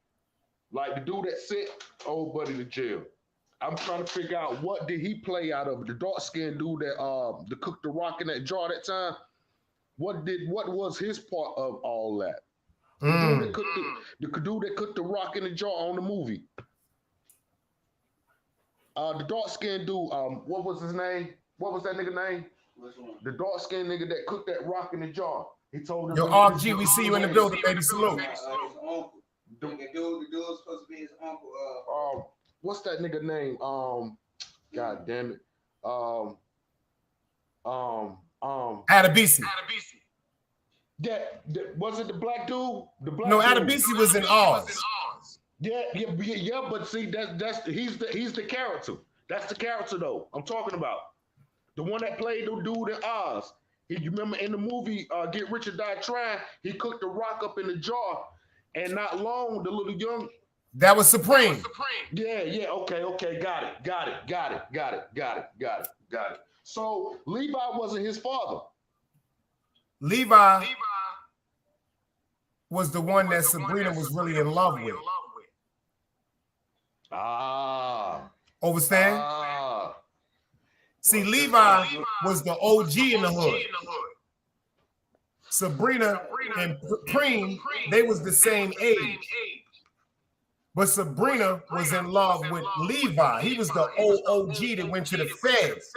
like the dude that sent old buddy to jail. I'm trying to figure out, what did he play out of it? The dark-skinned dude that cooked the rock in that jar that time. What was his part of all that? The dude that cooked the rock in the jar on the movie. The dark-skinned dude, what was his name? What was that nigga name? The dark-skinned nigga that cooked that rock in the jar. He told him, yo, RG, we see you in the building, baby. Salute. His uncle. The dude supposed to be his uncle. What's that nigga name? God damn it. Adebisi. That was it, the black dude? No, Adebisi was in Oz. Yeah, but see, he's the character. That's the character though I'm talking about. The one that played the dude in Oz. You remember in the movie Get Rich or Die Trying, he cooked the rock up in the jar, and not long, the little young. That was Supreme. Yeah, okay, got it. So Levi wasn't his father. Levi was the one that Sabrina was really in love with. Understand? See, Levi was the OG in the hood. Sabrina and Preem, they was the same age. But Sabrina was in love with Levi. He was the old OG that went to the feds.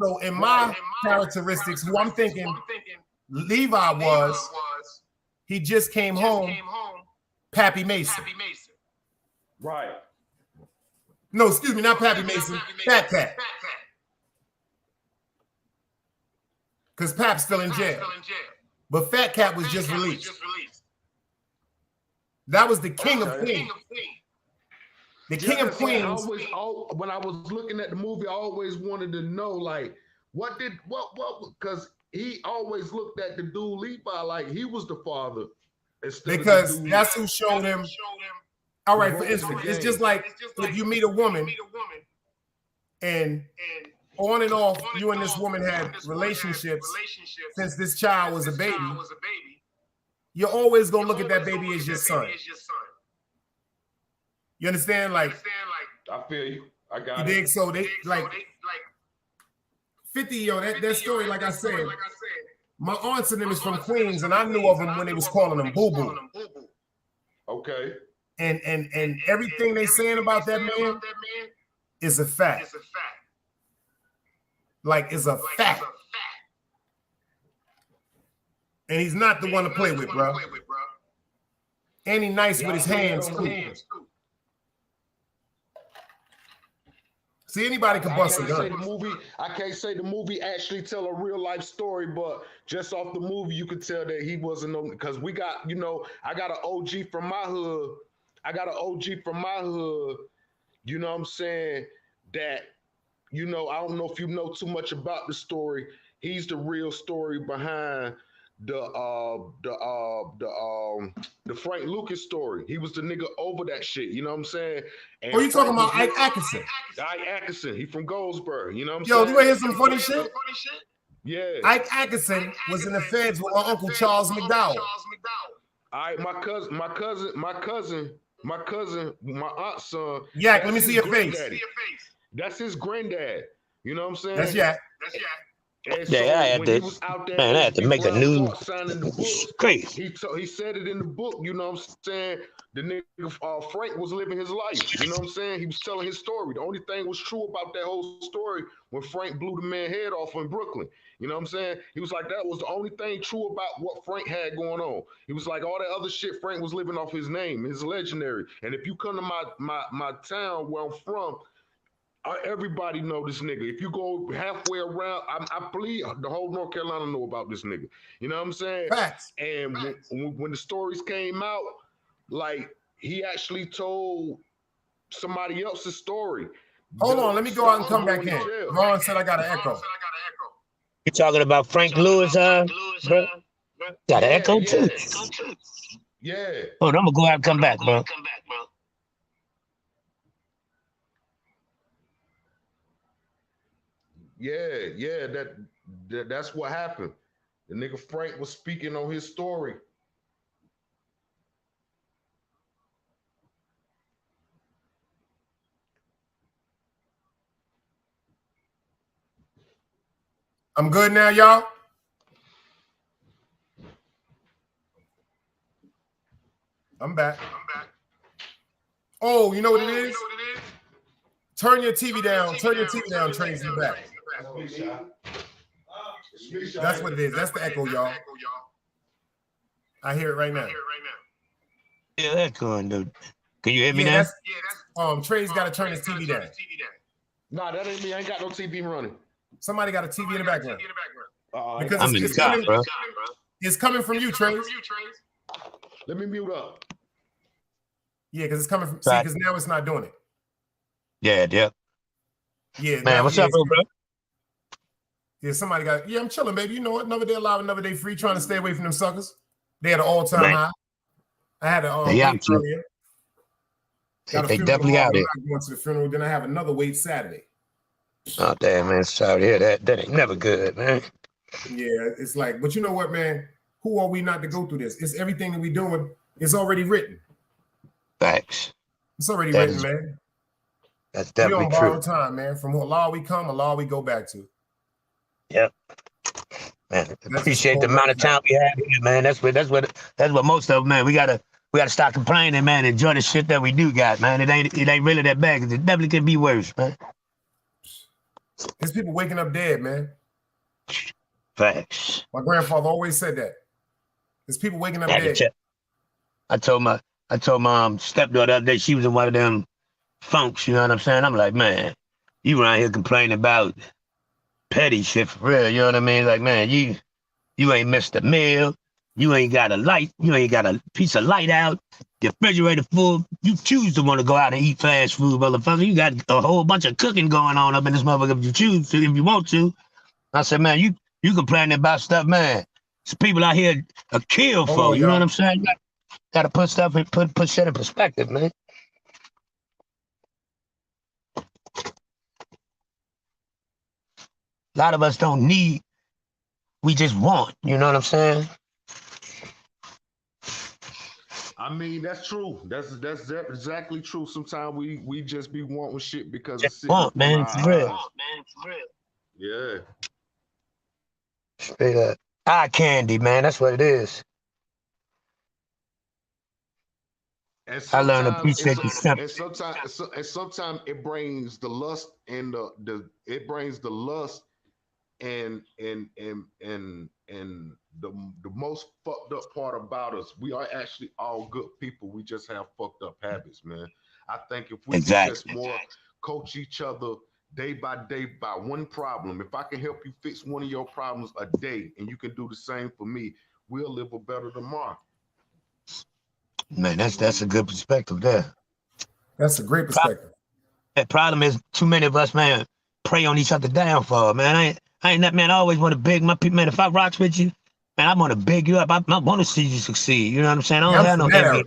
So in my characteristics, who I'm thinking Levi was, he just came home, Pappy Mason. Right. No, excuse me, not Pappy Mason, Fat Cat. Because Pap's still in jail. But Fat Cat was just released. That was the king of Queens. The king of Queens. When I was looking at the movie, I always wanted to know, like, what, because he always looked at the dude Levi like he was the father. Because that's who showed him. All right, for instance, it's just like if you meet a woman and on and off, you and this woman had relationships since this child was a baby. You're always gonna look at that baby as your son. You understand? Like, I feel you. I got you it. dig? So they like 50, yo, that story, like I said, my aunts and them is from Queens, and I knew of them when they was calling them Boo Boo. Okay. And everything they saying about that man is a fact. Like, it's a fact. And he's not the one to play with, bro. And he nice with his hands too. See, anybody can bust a gun. I can't say the movie actually tell a real life story, but just off the movie, you could tell that he wasn't on, because we got, I got an OG from my hood. You know what I'm saying? That, I don't know if you know too much about the story. He's the real story behind the Frank Lucas story. He was the nigga over that shit. You know what I'm saying? And you talking about Ike Atkinson? Ike Atkinson. He from Goldsboro. You know what I'm saying? Yo, you want to hear some funny shit? Yeah. Ike Atkinson was in the feds with my uncle Charles McDowell. All right, my aunt's son. Yak, let me see your face. That's his granddad. You know what I'm saying? That's Yak. And so I had to, man, I had to make a new. Crazy. He said it in the book. You know what I'm saying? The nigga Frank was living his life. You know what I'm saying? He was telling his story. The only thing was true about that whole story when Frank blew the man head off in Brooklyn. You know what I'm saying? He was like, that was the only thing true about what Frank had going on. He was like, all that other shit, Frank was living off his name, his legendary. And if you come to my town where I'm from, everybody know this nigga. If you go halfway around, I believe the whole North Carolina know about this nigga. You know what I'm saying? Facts. And when the stories came out, like, he actually told somebody else's story. Hold on, let me go out and come back in. Ron said I got an echo. You talking about Frank Lewis, bro? Got an echo too. Yeah. Hold on, I'm gonna go out and come back, bro. Yeah, that's what happened. The nigga Frank was speaking on his story. I'm good now, y'all. I'm back. Oh, you know what it is? Turn your TV down. Turn your TV down, Tracy, back. That's what it is. That's the echo, y'all. I hear it right now. Yeah, that's going, dude. Can you hear me now? Trey's got to turn his TV down. Nah, that ain't me. I ain't got no TV running. Somebody got a TV in the background. Because I'm in the car, bro. It's coming from you, Trey. Let me mute up. Yeah, because it's coming from. See, because now it's not doing it. Yeah. Yeah, man, what's up, bro? Yeah, somebody got. Yeah, I'm chilling, baby. You know what? Another day alive, another day free. Trying to stay away from them suckers. They had an all-time high. I had a wait earlier. They definitely out there. I'm going to the funeral. Then I have another wait Saturday. Oh damn, man! Sorry to hear that. That ain't never good, man. Yeah, it's like, but you know what, man? Who are we not to go through this? It's everything that we doing. It's already written. Facts. It's already written, man. That's definitely true. We on borrowed time, man. From Allah we come, Allah we go back to. Yep. Man, appreciate the amount of time we have here, man. That's what most of them, man. We gotta stop complaining, man. Enjoy the shit that we do got, man. It ain't really that bad, because it definitely could be worse, man. There's people waking up dead, man. Facts. My grandfather always said that. There's people waking up dead. I told my stepdaughter the other day, she was in one of them funks, you know what I'm saying? I'm like, man, you around here complaining about petty shit for real, you know what I mean? Like, man, you ain't missed a meal. You ain't got a light. You ain't got a piece of light out. The refrigerator full. You choose to want to go out and eat fast food, motherfucker. You got a whole bunch of cooking going on up in this motherfucker if you choose to, if you want to. I said, man, you complaining about stuff, man. It's people out here are killed for. You know what I'm saying? Got to put stuff and put shit in perspective, man. A lot of us don't need. We just want. You know what I'm saying? I mean, that's true. That's exactly true. Sometimes we just be wanting shit because it's want, man. It's real. Yeah. Straight up. Eye candy, man. That's what it is. I learned to appreciate the simple. And sometimes it brings the lust and it brings the lust and the most fucked up part about us, we are actually all good people. We just have fucked up habits, man. I think if we could just more coach each other day by day by one problem. If I can help you fix one of your problems a day and you can do the same for me, we'll live a better tomorrow. Man, that's a good perspective there. That's a great perspective. The problem is too many of us, man, prey on each other downfall, man. I ain't that man. I always want to beg my people, man. If I rocks with you, man, I want to beg you up. I want to see you succeed. You know what I'm saying? I don't have no envy.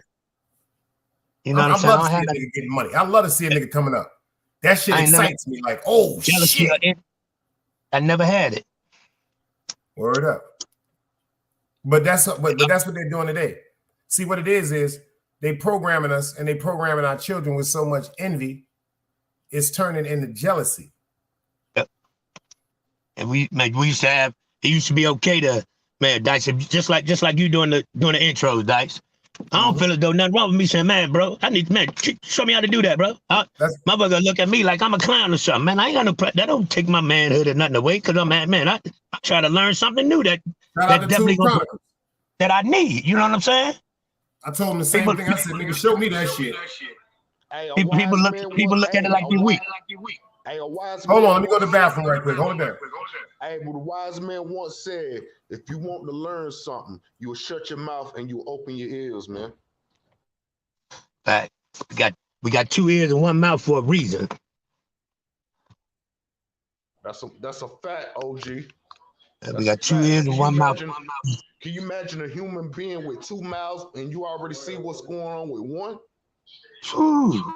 You know what I'm saying? I love to see a nigga getting money. I love to see a nigga coming up. That shit excites me. Like, oh shit. I never had it. Word up. But that's what they're doing today. See, what it is they programming us and they programming our children with so much envy, it's turning into jealousy. Yep. And we used to have, it used to be okay to, man, Dice, just like you doing the intros, Dice. I don't feel as though nothing wrong with me saying, man, bro, show me how to do that, bro. Motherfucker look at me like I'm a clown or something, man. I ain't got no, that don't take my manhood or nothing away, because I'm I try to learn something new that definitely that I need. You know what I'm saying? I told him the same thing. I said, nigga, show me that shit. Hey, people look at it like you're weak. Hey, a wise Hold man on, let me go to the bathroom right quick. Hold it down. Hey, but a wise man once said, if you want to learn something, you will shut your mouth and you will open your ears, man. Right. We got 2 ears and 1 mouth for a reason. That's a fact, OG. We got 2 ears and 1 mouth. Can you imagine a human being with 2 mouths and you already see what's going on with one? Ooh.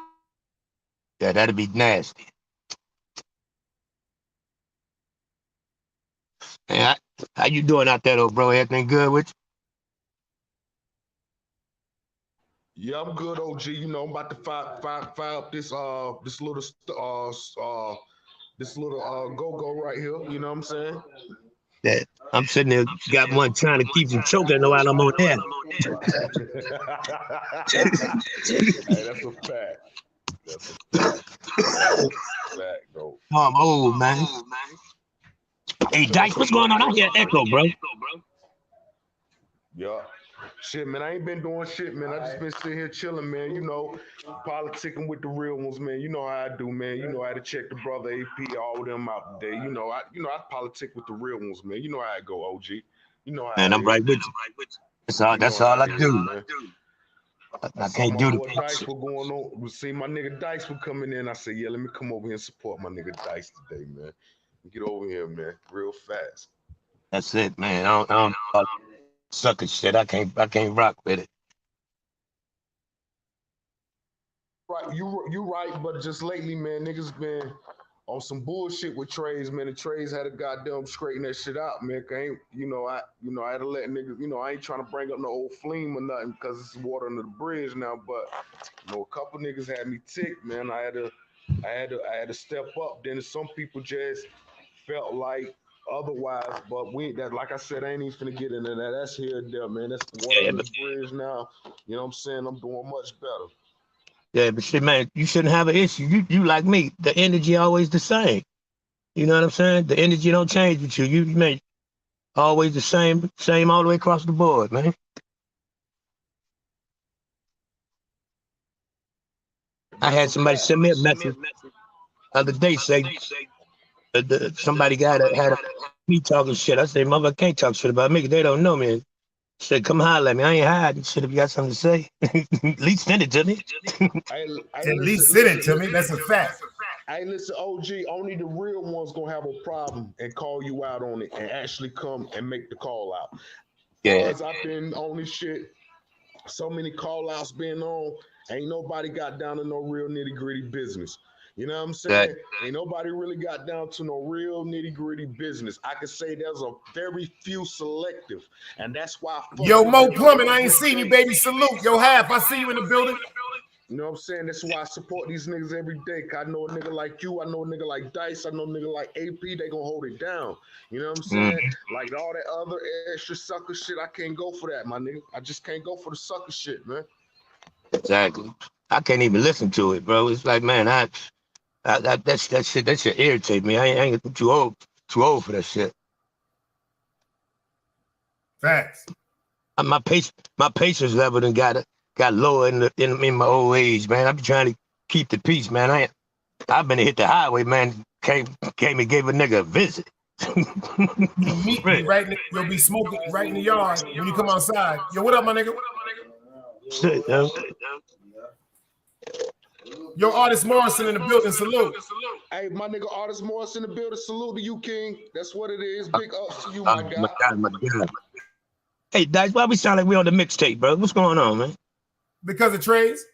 Yeah, that'd be nasty. Hey, how you doing out there, though, bro? Everything good with you? Yeah, I'm good, OG. You know, I'm about to fire up this little go-go right here. You know what I'm saying? Yeah, I'm sitting there, got one trying to keep from choking while I'm on air. Hey, that's a fact. That's a fact, though. Oh, I'm old, man. Hey, Dice, what's going on? I hear echo, bro. Yeah. Shit, man, I ain't been doing shit, man. I just been sitting here chilling, man. You know, politicking with the real ones, man. You know how I do, man. You know I had to check the brother AP, all of them out today. I politic with the real ones, man. You know how I go, OG. You know how. Man, I'm right with you. That's all I do. I can't do the Dice for going on. We see my nigga Dice for coming in. I said, yeah, let me come over here and support my nigga Dice today, man. Get over here, man, real fast. That's it, man. I don't sucker shit. I can't rock with it. Right, you right, but just lately, man, niggas been on some bullshit with Trays, man. The Trays had to goddamn straighten that shit out, man. I had to let niggas, I ain't trying to bring up no old flame or nothing because it's water under the bridge now, but a couple niggas had me ticked, man. I had to step up. Then some people just felt like otherwise, but like I said, I ain't even finna get into that. That's here and there, man. That's the water under the bridge now. You know what I'm saying? I'm doing much better. Yeah, but shit, man, you shouldn't have an issue. You like me, the energy always the same. You know what I'm saying? The energy don't change with you. You man, always the same all the way across the board, man. I had somebody send me a message the other day say somebody had me talking shit. I said, mother, can't talk shit about me because they don't know me. Said, come holler at me. I ain't hiding. Shit, if you got something to say, at least send it to me. At least send it to me. That's a fact. Hey, listen, OG, only the real ones gonna have a problem and call you out on it and actually come and make the call out. Yeah. Because I've been on this shit, so many call outs being on, ain't nobody got down to no real nitty gritty business. You know what I'm saying? Right. Ain't nobody really got down to no real nitty gritty business. I can say there's a very few selective, and that's why. Yo, Mo Plumbing, I ain't seen you, baby. Salute. Yo, Half, I see you in the building. You know what I'm saying? That's why I support these niggas every day. I know a nigga like you. I know a nigga like Dice. I know a nigga like AP. They gonna hold it down. You know what I'm saying? Like all that other extra sucker shit, I can't go for that, my nigga. I just can't go for the sucker shit, man. Exactly. I can't even listen to it, bro. It's like, man, that shit irritate me. I ain't too old for that shit. Facts. My patience level done got lower in my old age, man. I'm trying to keep the peace, man. I've been to hit the highway, man. came and gave a nigga a visit. You meet me right in, you'll be smoking right in the yard when you come outside. Yo, what up, my nigga? Shit, yo. Yo, Artist Morrison in the building, salute. Hey, my nigga Artist Morris in the building. Salute to you, King. That's what it is. Big ups to you, my guy. My God. Hey, Dice, why we sound like we on the mixtape, bro? What's going on, man? Because of trades.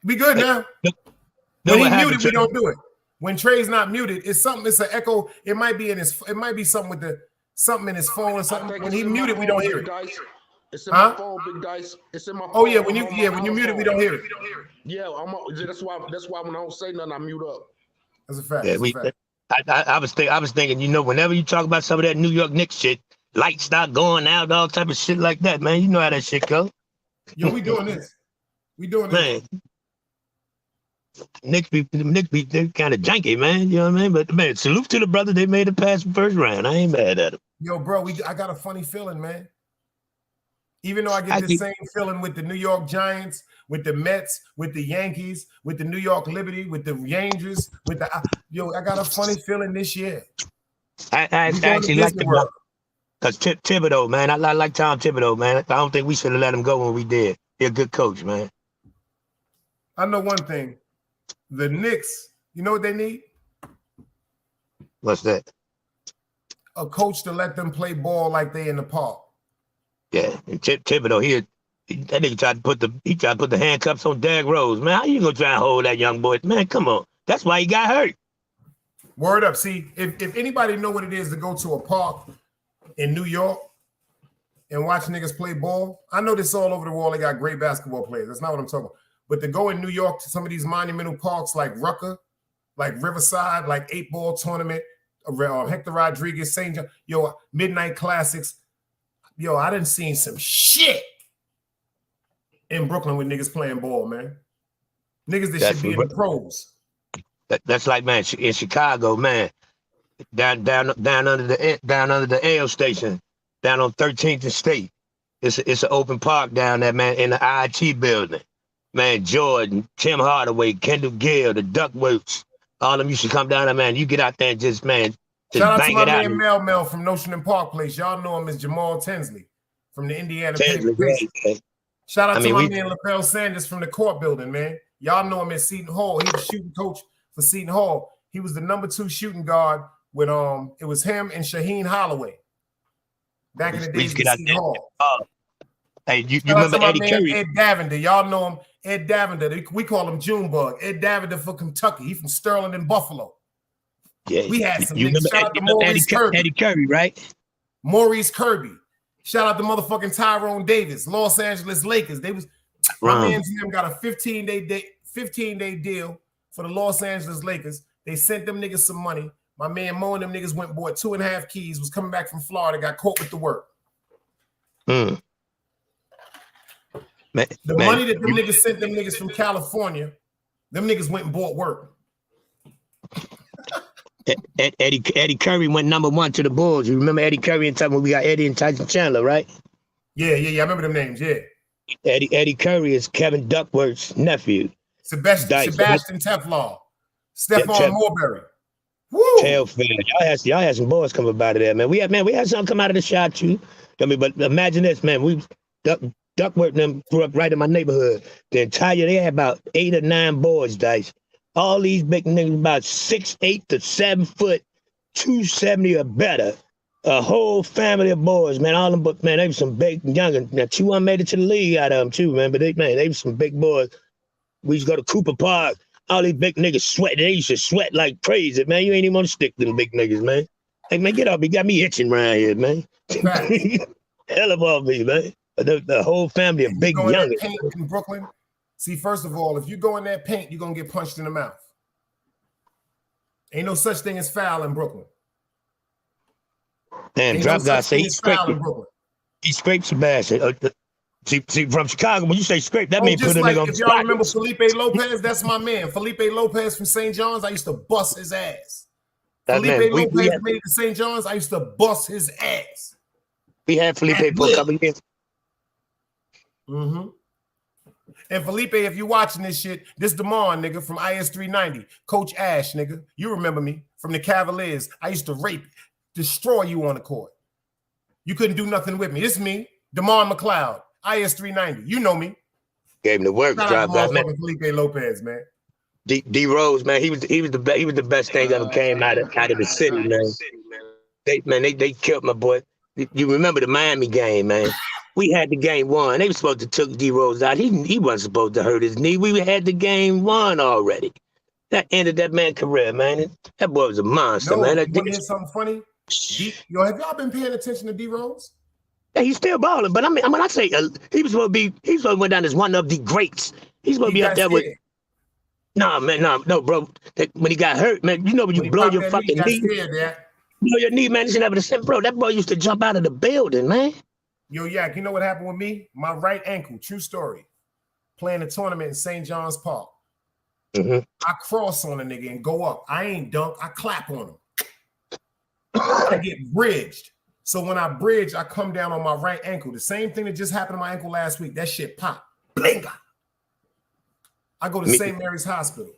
We good now. When he muted, we don't do it. When Trey's not muted, it's something. It's an echo. It might be in his. It might be something with the something in his phone or something. When he muted, we don't hear it. It's in my phone, Big Dice. It's in my phone. Oh yeah, when you mute it, we don't hear it. Yeah, that's why when I don't say nothing, I mute up. That's a fact. Yeah, I was thinking, you know, whenever you talk about some of that New York Knicks shit, lights start going out, all type of shit like that, man. You know how that shit go. Yo, we doing this. We doing man. this. Knicks be they're kind of janky, man. You know what I mean? But man, salute to the brother. They made it past the first round. I ain't mad at him. Yo, bro, I got a funny feeling, man. Even though I get the same feeling with the New York Giants, with the Mets, with the Yankees, with the New York Liberty, with the Rangers, with the I got a funny feeling this year. I actually like the because Thibodeau, man. I like Tom Thibodeau, man. I don't think we should have let him go when we did. He's a good coach, man. I know one thing. The Knicks, you know what they need? What's that? A coach to let them play ball like they in the park. Yeah, and Thibodeau, that nigga tried to put the handcuffs on Derrick Rose. Man, how you gonna try and hold that young boy? Man, come on. That's why he got hurt. Word up. See, if anybody know what it is to go to a park in New York and watch niggas play ball, I know this all over the world. They got great basketball players. That's not what I'm talking about. But to go in New York to some of these monumental parks like Rucker, like Riverside, like 8-Ball Tournament, Hector Rodriguez, St. John, Midnight Classics. I done seen some shit in Brooklyn with niggas playing ball, man. Niggas that should be in the pros. That's like, man, in Chicago, man, down under the L station, down on 13th and State. It's an open park down there, man, in the IT building. Man, Jordan, Tim Hardaway, Kendall Gill, the Duckworths, all of them used to come down there, man. You get out there and just bang it out. Shout out to my man Mel from Notion and Park Place. Y'all know him as Jamal Tinsley from the Indiana Pacers. Shout out to my man LaPel Sanders from the Court Building, man. Y'all know him at Seton Hall. He was shooting coach for Seton Hall. He was the #2 shooting guard with it was him and Shaheen Holloway back in the days of Seton Hall. Hey, you remember Eddie Curry? Ed Davender. Y'all know him. Ed Davender. We call him Junebug. Ed Davender for Kentucky. He from Sterling and Buffalo. Yeah, we had some niggas. Shout out to Maurice Kirby. Eddie Curry, right? Maurice Kirby. Shout out to motherfucking Tyrone Davis. Los Angeles Lakers. They was my man's them got a 15-day deal for the Los Angeles Lakers. They sent them niggas some money. My man Mo and them niggas went and bought 2.5 keys. Was coming back from Florida. Got caught with the work. The money that them niggas sent them niggas from California, them niggas went and bought work. Eddie Curry went #1 to the Bulls. You remember Eddie Curry and time when we got Eddie and Tyson Chandler, right? Yeah. I remember them names, yeah. Eddie Curry is Kevin Duckworth's nephew. Sebastian Teflon. Stephon Marbury. Woo! Tailfair. Y'all had some boys come up out of there, man. We had some come out of the shot too. I mean, but imagine this, man. Duckworth and them grew up right in my neighborhood. They had about 8 or 9 boys, Dice. All these big niggas about 6'8" to 7 foot, 270 or better. A whole family of boys, man. All them, but man, they were some big younger. Now 2 of them made it to the league out of them too, man. But they were some big boys. We used to go to Cooper Park. All these big niggas sweating. They used to sweat like crazy, man. You ain't even want to stick to them big niggas, man. Hey, man, get off me. Got me itching around here, man. Hell of all me, man. The whole family of big young in Brooklyn. See, first of all, if you go in that paint, you're gonna get punched in the mouth. Ain't no such thing as foul in Brooklyn. And Drop God say he scraped He scraped Sebastian. See, from Chicago, when you say scrape, that means put a nigga on the spot. If y'all remember Felipe Lopez, that's my man. Felipe Lopez from St. John's, I used to bust his ass. Felipe Lopez made it to St. John's, I used to bust his ass. We had Felipe for a couple of years. And Felipe, if you're watching this shit, this Damon, nigga, from IS 390, Coach Ash, nigga. You remember me from the Cavaliers. I used to rape, destroy you on the court. You couldn't do nothing with me. It's me, Damon McLeod, IS 390. You know me. Gave him the work job, man. Felipe Lopez, man. D Rose, man, he was the best thing that ever came out of the city, man. They killed my boy. You remember the Miami game, man? We had the game won. They were supposed to took D Rose out. He wasn't supposed to hurt his knee. We had the game won already. That ended that man's career, man. That boy was a monster, man. You want to hear something funny? Yo, have y'all been paying attention to D Rose? Yeah, he's still balling, but I mean, I say he was supposed to went down as one of the greats. He's supposed to be up there with. Nah, man, no, bro. When he got hurt, man, you know when you blow your fucking knee, blow your knee, man, it's never the same, bro. That boy used to jump out of the building, man. Yo, Yak, you know what happened with me? My right ankle, true story. Playing a tournament in St. John's Park. Mm-hmm. I cross on a nigga and go up. I ain't dunk. I clap on him. I get bridged. So when I bridge, I come down on my right ankle. The same thing that just happened to my ankle last week. That shit pop. Blinga. I go to St. Mary's Hospital.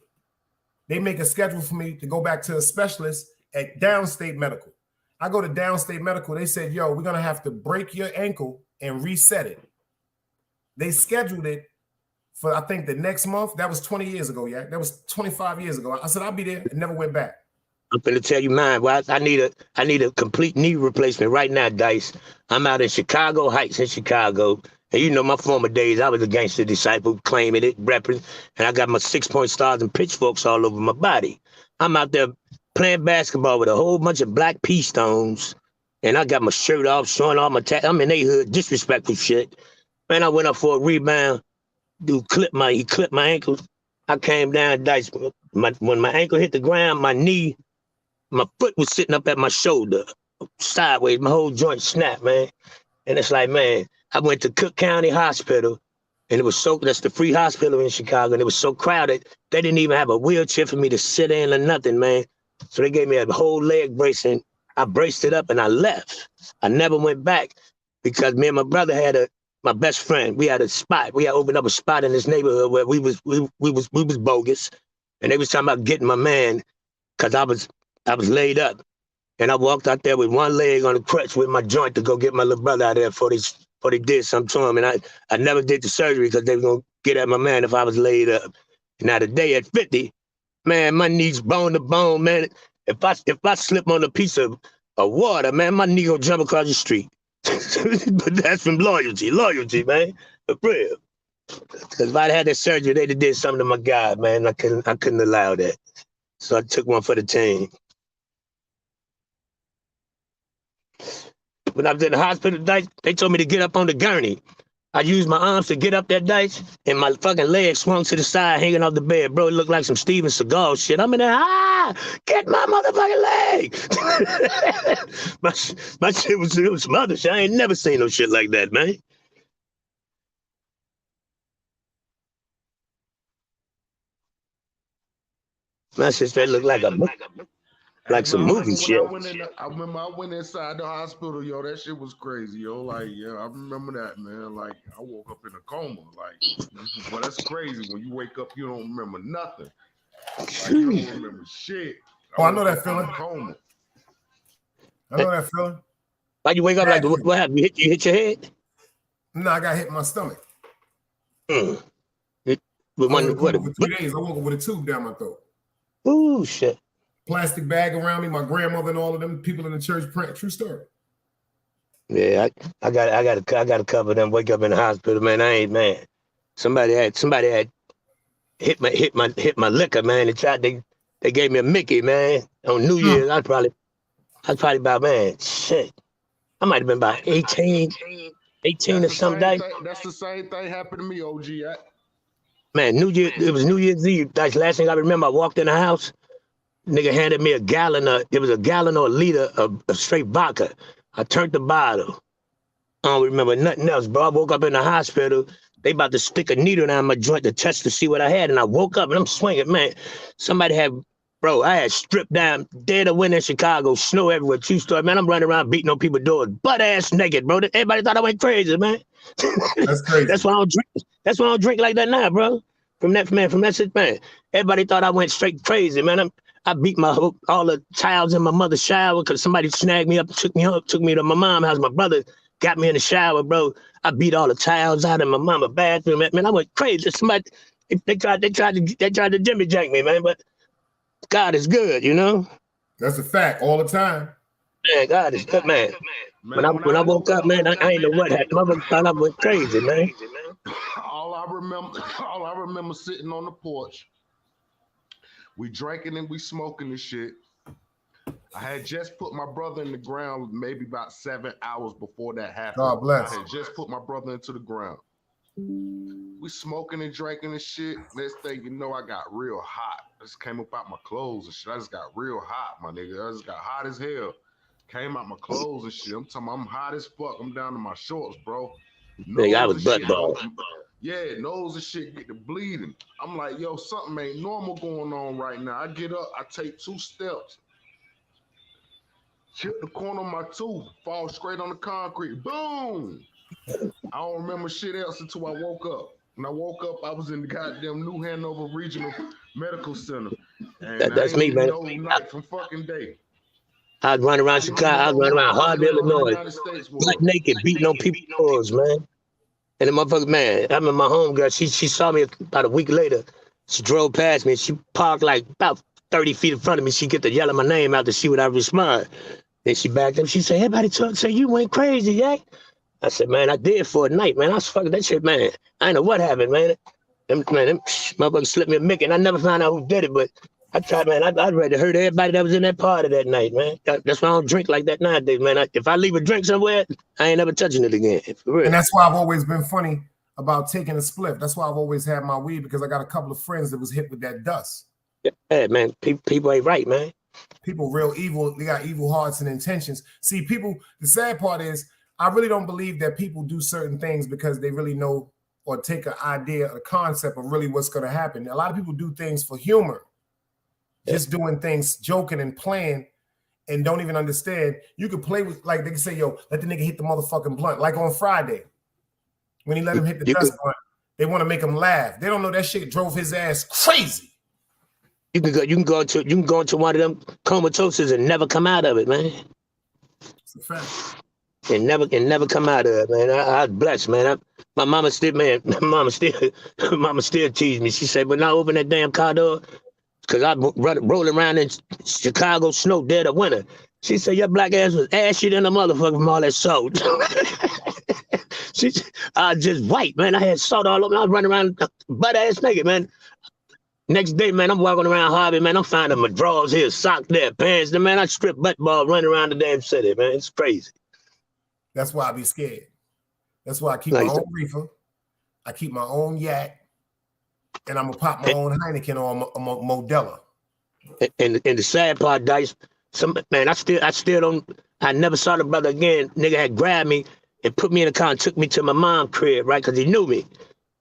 They make a schedule for me to go back to a specialist at Downstate Medical. I go to Downstate Medical. They said, yo, we're going to have to break your ankle and reset it. They scheduled it for, I think, the next month. That was 20 years ago, yeah. That was 25 years ago. I said, I'll be there. And never went back. I'm gonna tell you mine. Well, I need a complete knee replacement right now, Dice. I'm out in Chicago Heights in Chicago. And you know my former days, I was a gangster disciple, claiming it, repping, and I got my 6-point stars and pitchforks all over my body. I'm out there playing basketball with a whole bunch of black pea stones, and I got my shirt off, showing all my I'm in they hood, disrespectful shit. Man, I went up for a rebound. Dude he clipped my ankle. I came down, Dice. When my ankle hit the ground, my foot was sitting up at my shoulder, sideways. My whole joint snapped, man. And it's like, man, I went to Cook County Hospital, and that's the free hospital in Chicago, and it was so crowded, they didn't even have a wheelchair for me to sit in or nothing, man. So they gave me a whole leg brace, and I braced it up, and I left. I never went back because me and my brother had my best friend, we had a spot. We had opened up a spot in this neighborhood where we was bogus, and they was talking about getting my man because I was laid up, and I walked out there with one leg on a crutch with my joint to go get my little brother out there before they did something to him. And I never did the surgery because they were going to get at my man if I was laid up. Now today at 50, man, my knees bone to bone, man. If I slip on a piece of water, man, my knee gonna jump across the street. But that's from loyalty, man, for real. Because if I'd had that surgery, they'd have did something to my guy, man. I couldn't allow that. So I took one for the team. When I was in the hospital, Dice, they told me to get up on the gurney. I used my arms to get up that, Dice, and my fucking leg swung to the side, hanging off the bed. Bro, it looked like some Steven Seagal shit. I'm in there, get my motherfucking leg. my shit was some other shit. I ain't never seen no shit like that, man. My shit straight looked like some movie shit. I remember I went inside the hospital, yo. That shit was crazy, yo. Like, yeah, I remember that, man. Like, I woke up in a coma. Like, well, that's crazy. When you wake up, you don't remember nothing. Like, you don't remember shit. I know that feeling. Coma. I know that feeling. Why you wake up like what happened? You hit your head? No, I got hit in my stomach. With for 3 days, I woke up with a tube down my throat. Ooh, shit. Plastic bag around me, my grandmother and all of them people in the church praying. True story. Yeah, I got to cover them. Wake up in the hospital, man. I ain't, man. Somebody had hit my liquor, man. They gave me a Mickey, man. On New Year's, I was probably about, man, shit. I might have been about 18 or something. That's the same thing happened to me, OG. Man, it was New Year's Eve. That's the last thing I remember. I walked in the house. Nigga handed me a gallon or a liter of straight vodka. I turned the bottle. I don't remember nothing else, bro. I woke up in the hospital. They about to stick a needle down my joint to test to see what I had. And I woke up and I'm swinging, man. I had stripped down, dead of winter in Chicago, snow everywhere, true story, man. I'm running around beating on people's doors, butt ass naked, bro. Everybody thought I went crazy, man. That's crazy. That's why I don't drink. That's why I don't drink like that now, bro. From that shit, man. Everybody thought I went straight crazy, man. I beat all the towels in my mother's shower because somebody snagged me up, took me to my mom's house. My brother got me in the shower, bro. I beat all the towels out of my mama's bathroom, man. I went crazy. Somebody they tried to Jimmy jack me, man. But God is good, you know. That's a fact all the time. Man, God is good, man. When I woke up, man, I ain't know what happened. Mother thought I went crazy, man. All I remember sitting on the porch. We drinking and we smoking and shit. I had just put my brother in the ground maybe about 7 hours before that happened. God bless. I had just put my brother into the ground. We smoking and drinking and shit. Next thing you know, I got real hot. I just came up out my clothes and shit. I just got real hot, my nigga. I just got hot as hell. Came out my clothes and shit. I'm talking about I'm hot as fuck. I'm down to my shorts, bro. Nigga, I was butt ball. Yeah, nose and shit get to bleeding. I'm like, yo, something ain't normal going on right now. I get up, I take 2 steps. Hit the corner of my tooth, fall straight on the concrete. Boom! I don't remember shit else until I woke up. When I woke up, I was in the goddamn New Hanover Regional Medical Center. And That's me, man. No night from fucking day. I was running around Chicago. I was running around Harvey, Illinois. Butt naked, beating on people's doors, man. And the motherfucker, man, I remember my homegirl, she saw me about a week later. She drove past me and she parked like about 30 feet in front of me. She get to yelling my name out to see what I respond. Then she backed up. She said, everybody say you went crazy, yeah? I said, man, I did for a night, man. I was fucking that shit, man. I ain't know what happened, man. Them motherfuckers slipped me a mick and I never found out who did it, but I tried, man. I'd rather hurt everybody that was in that party that night, man. That's why I don't drink like that nowadays, man. If I leave a drink somewhere, I ain't never touching it again. For real. And that's why I've always been funny about taking a spliff. That's why I've always had my weed, because I got a couple of friends that was hit with that dust. Yeah, man. People ain't right, man. People real evil. They got evil hearts and intentions. See, people, the sad part is, I really don't believe that people do certain things because they really know or take an idea, a concept of really what's going to happen. A lot of people do things for humor. Just doing things, joking and playing, and don't even understand. You could play with, like, they can say, yo, let the nigga hit the motherfucking blunt. Like on Friday, when he let him hit the dust blunt, they want to make him laugh. They don't know that shit drove his ass crazy. You can go into one of them comatoses and never come out of it, man. It's a fact. And never come out of it, man. I was blessed, man. My mama still teased me. She said, when I open that damn car door, because I rolling around in Chicago snow dead of winter. She said, your black ass was ashy than a motherfucker from all that salt. I was just white, man. I had salt all over. I was running around butt ass naked, man. Next day, man, I'm walking around Harvey, man. I'm finding my drawers here, socks there, pants there, man. I strip butt ball running around the damn city, man. It's crazy. That's why I be scared. That's why I keep my own reefer. I keep my own yak. And I'm gonna pop my own Heineken or a Modelo. And the sad part, Dice, I never saw the brother again. Nigga had grabbed me and put me in the car and took me to my mom's crib, right? Because he knew me.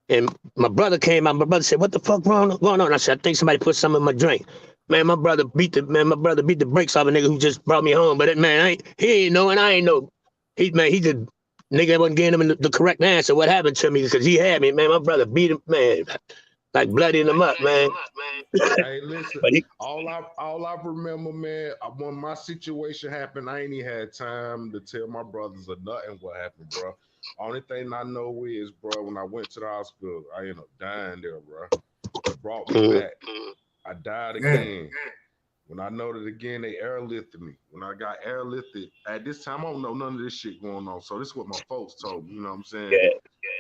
And my brother came out. My brother said, "What the fuck going on?" I said, "I think somebody put something in my drink." Man, my brother beat the brakes off a nigga who just brought me home. But he ain't know and I ain't know. He just nigga wasn't giving him the correct answer. What happened to me? Because he had me, man. My brother beat him, man. Like bloody him up, man. Hey, listen, all I remember, man, when my situation happened, I ain't even had time to tell my brothers or nothing what happened, bro. Only thing I know is, bro, when I went to the hospital, I ended up dying there, bro. They brought me back. I died again. When I noted again, they airlifted me. When I got airlifted, at this time, I don't know none of this shit going on. So this is what my folks told me, you know what I'm saying? Yeah.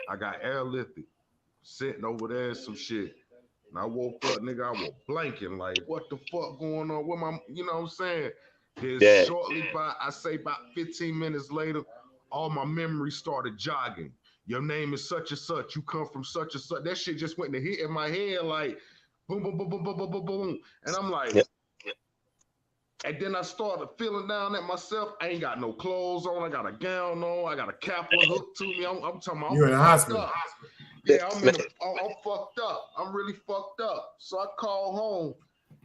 I got airlifted. Sitting over there some shit. And I woke up, nigga, I was blanking, like, what the fuck going on with my, you know what I'm saying? Shortly about 15 minutes later, all my memories started jogging. Your name is such and such, you come from such and such. That shit just went to hit in my head like, boom, boom, boom, boom, boom, boom, boom, boom. And I'm like, and then I started feeling down at myself. I ain't got no clothes on. I got a gown on. I got a cap hooked to me. I'm talking about, you're in the hospital. Yeah, I'm fucked up. I'm really fucked up. So I called home.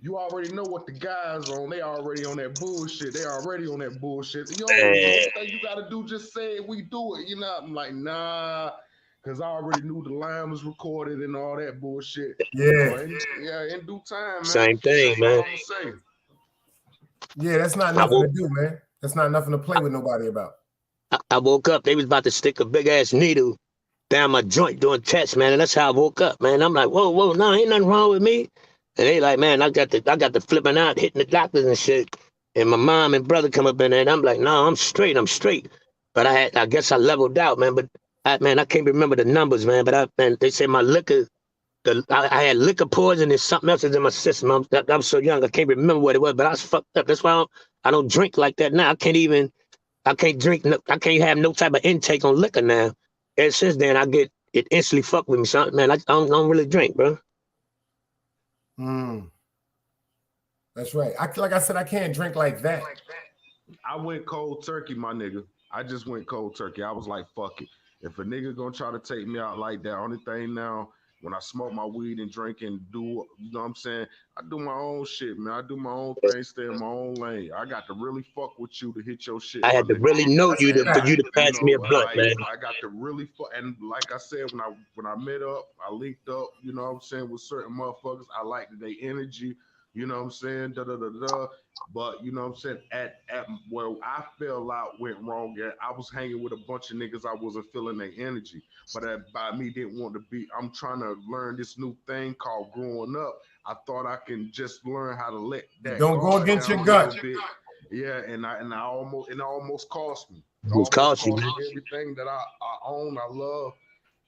you already know what the guys on. They already on that bullshit. They already on that bullshit. You know, Man. the only thing you gotta do, just say it, we do it. You know, I'm like, nah, because I already knew the line was recorded and all that bullshit. Yeah. In due time, man. Same thing, man. I'm gonna say. Yeah, that's not nothing to do, man. That's not nothing to play with nobody about. I woke up, they was about to stick a big ass needle down my joint doing tests, man, and that's how I woke up, man. I'm like, whoa, no, ain't nothing wrong with me. And they like, man, I got the flipping out, hitting the doctors and shit. And my mom and brother come up in there, and I'm like, no, I'm straight. But I guess I leveled out, man. But I can't remember the numbers, man. But they say my liquor, I had liquor poison and something else is in my system. I'm so young, I can't remember what it was, but I was fucked up. That's why I don't drink like that now. I can't drink. I can't have no type of intake on liquor now. And since then, it instantly fuck with me. So, man, I don't really drink, bro. That's right. Like I said, I can't drink like that. I went cold turkey, my nigga. I just went cold turkey. I was like, fuck it. If a nigga gonna try to take me out like that, only thing now, when I smoke my weed and drink and do, you know what I'm saying? I do my own shit, man. I do my own thing, stay in my own lane. I got to really fuck with you to hit your shit. I had to really know you for you to pass me a blunt, man. I got to really fuck, and like I said, when I met up, I linked up, you know what I'm saying, with certain motherfuckers. I liked their energy, you know what I'm saying, But you know what I'm saying, at where I fell out went wrong at, I was hanging with a bunch of niggas I wasn't feeling their energy. But by me didn't want to be, I'm trying to learn this new thing called growing up. I thought I can just learn how to let that go against your gut. Yeah, and it almost cost me. It cost you, man. Everything that I own, I love,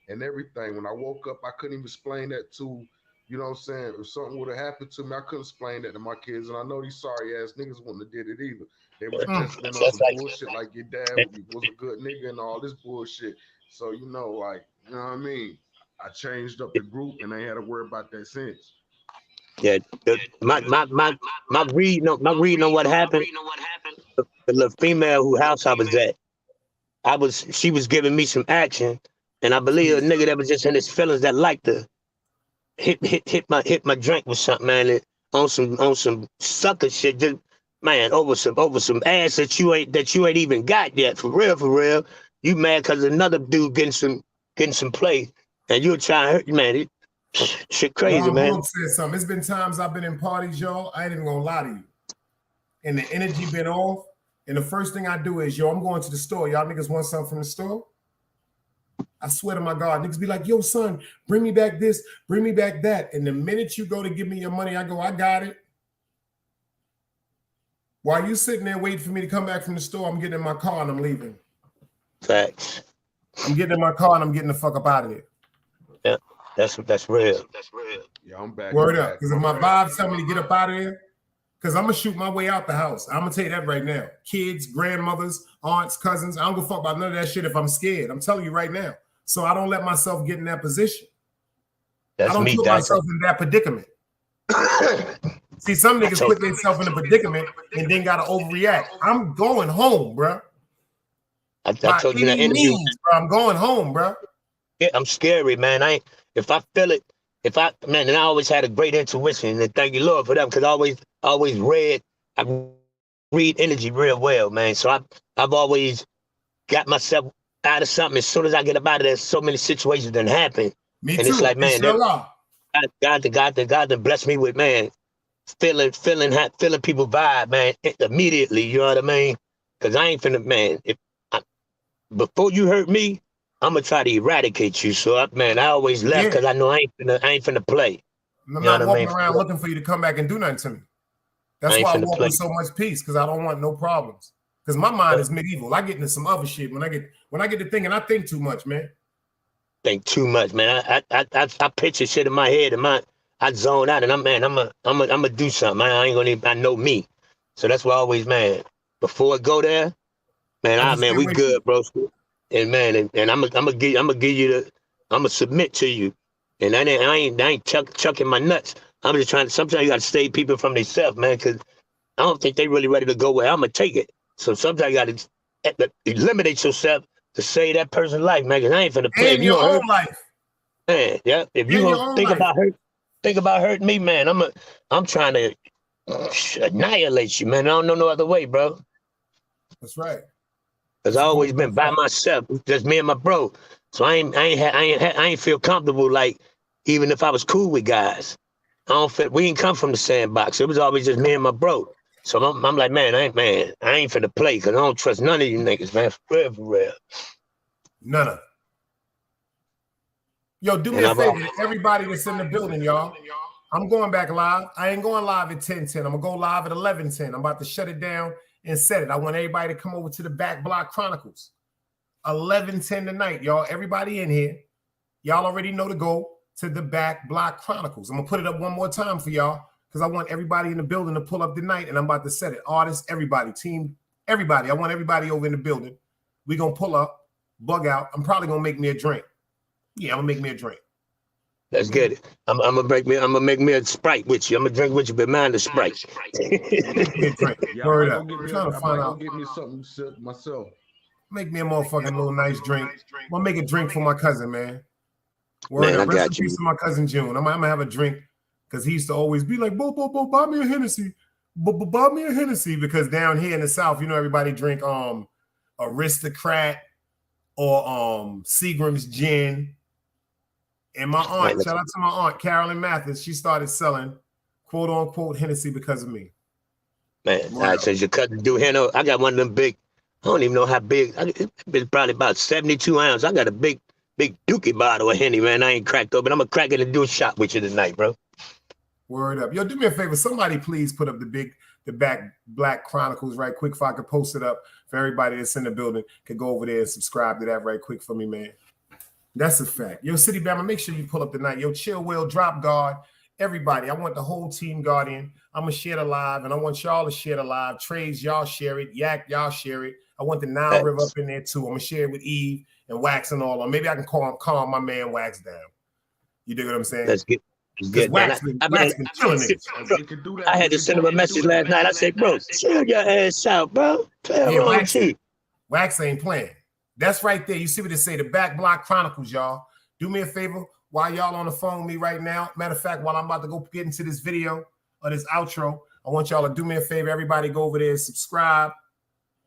and everything. When I woke up, I couldn't even explain that to, you know what I'm saying? If something would have happened to me, I couldn't explain that to my kids. And I know these sorry ass niggas wouldn't have did it either. They would have just been on some bullshit like your dad was a good nigga and all this bullshit. So, you know, like, you know what I mean? I changed up the group and they had to worry about that since. Yeah, my reading on what happened. The little female whose house I was at, she was giving me some action, and I believe a nigga that was just in his feelings that liked to hit my drink with something, man, on some sucker shit, just man, over some ass that you ain't even got yet, for real. You mad because another dude getting some play, and you trying to hurt, man. Shit crazy, man. Said something. It's been times I've been in parties, y'all. I ain't even gonna lie to you. And the energy been off. And the first thing I do is, I'm going to the store. Y'all niggas want something from the store? I swear to my God, niggas be like, yo, son, bring me back this, bring me back that. And the minute you go to give me your money, I go, I got it. While you sitting there waiting for me to come back from the store, I'm getting in my car and I'm leaving. Facts. I'm getting in my car and I'm getting the fuck up out of here. Yeah. That's real. Yeah, I'm back. Word up. Because if my vibes tell me to get up out of here, because I'm going to shoot my way out the house. I'm going to tell you that right now. Kids, grandmothers, aunts, cousins. I don't give a fuck about none of that shit if I'm scared. I'm telling you right now. So I don't let myself get in that position. I don't put myself in that predicament. See, some niggas put themselves in a predicament and then got to overreact. I'm going home, bro. I told you that interview. Bro, I'm going home, bro. Yeah, I'm scary, man. If I feel it, and I always had a great intuition, and thank you, Lord, for that, because I always read energy real well, man. So I've always got myself out of something. As soon as I get up out of there, so many situations done happen. Me and too. It's like, man, God done blessed me with, man, feeling people vibe, man, immediately. You know what I mean? Because I ain't finna, man. Before you hurt me, I'm gonna try to eradicate you. So, I always left because I know I ain't finna play. I'm not walking around looking for you to come back and do nothing to me. That's why I walk with so much peace, because I don't want no problems. Because my mind is medieval. I get into some other shit when I get to thinking. I think too much, man. Think too much, man. I picture shit in my head, and I zone out, and I'm gonna do something. I know me, so that's why I always, man. Before I go there, man, we good, bro. And man, and I'm gonna give you I'm gonna submit to you, and I ain't chucking my nuts. I'm just trying. Sometimes you gotta save people from themselves, man, because I don't think they really ready to go where I'm gonna take it. So sometimes you gotta eliminate yourself to save that person's life, man. Because I ain't finna play. In your own life, man. Yeah, if you gonna think about hurt, think about hurting me, man. I'm trying to annihilate you, man. I don't know no other way, bro. That's right. Cause I always been by myself, just me and my bro. So I ain't feel comfortable. Like even if I was cool with guys, I don't feel. We ain't come from the sandbox. It was always just me and my bro. So I'm like, man, I ain't finna play because I don't trust none of you niggas, man. For real. None of. Yo, do me a favor, everybody that's in the building, y'all. I'm going back live. I ain't going live at 10:10. I'm gonna go live at 11:10. I'm about to shut it down and set it. I want everybody to come over to the Back Block Chronicles. 11:10 tonight, y'all. Everybody in here. Y'all already know to go to the Back Block Chronicles. I'm gonna put it up one more time for y'all because I want everybody in the building to pull up tonight, and I'm about to set it. Artists, everybody, team, everybody. I want everybody over in the building. We're gonna pull up, bug out. I'm probably gonna make me a drink. Yeah, I'm gonna make me a drink. Let's get it. I'm gonna make me a Sprite with you. I'm gonna drink with you, but mind the Sprite. Make me a drink. Word up. I'm trying to find out. Get me something myself. Make me a motherfucking little nice drink. I'm gonna make a drink for my cousin, man. Word Man, up. I Rest got in you. peace to my cousin June. I'm gonna have a drink because he used to always be like, "Bo, buy me a Hennessy. Buy me a Hennessy." Because down here in the South, you know, everybody drink Aristocrat or Seagram's gin. And my aunt, shout out to my aunt, Carolyn Mathis, she started selling quote unquote Hennessy because of me. Man, since your cousin do Henno, I got one of them big, I don't even know how big, it's probably about 72 ounces. I got a big dookie bottle of Henny, man. I ain't cracked open. I'm gonna crack it and do a shot with you tonight, bro. Word up. Yo, do me a favor. Somebody please put up the Back Black Chronicles right quick if I could post it up for everybody that's in the building. Could go over there and subscribe to that right quick for me, man. That's a fact. Yo, City Bama, make sure you pull up tonight. Yo, Chill Will, Drop Guard, everybody. I want the whole team Guardian. I'm going to share the live, and I want y'all to share the live. Trades, y'all share it. Yak, y'all share it. I want the Nile River up in there, too. I'm going to share it with Eve and Wax and all. Or maybe I can calm my man Wax down. You dig what I'm saying? Let's get Wax been killing it. I had to send him a message last night. I said, bro, chill your ass out, bro. Wax ain't playing. That's right there. You see what they say, the Back Block Chronicles, y'all. Do me a favor while y'all on the phone with me right now. Matter of fact, while I'm about to go get into this video or this outro, I want y'all to do me a favor. Everybody go over there and subscribe.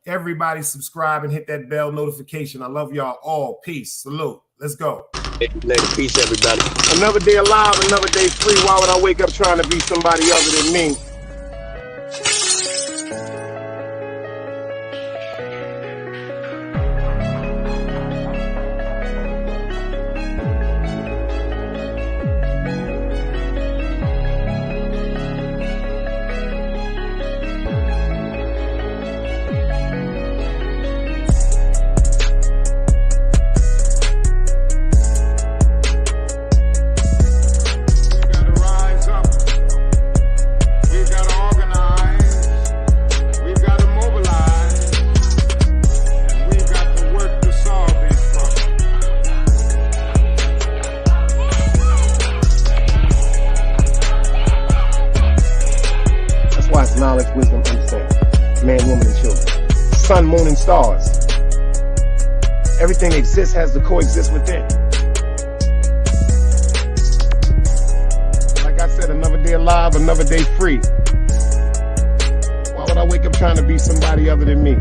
Everybody subscribe and hit that bell notification. I love y'all all. Peace. Salute. Let's go. Later. Peace, everybody. Another day alive, another day free. Why would I wake up trying to be somebody other than me? Knowledge, wisdom, understanding. Man, woman, and children. Sun, moon, and stars. Everything exists has to coexist within. Like I said, another day alive, another day free. Why would I wake up trying to be somebody other than me?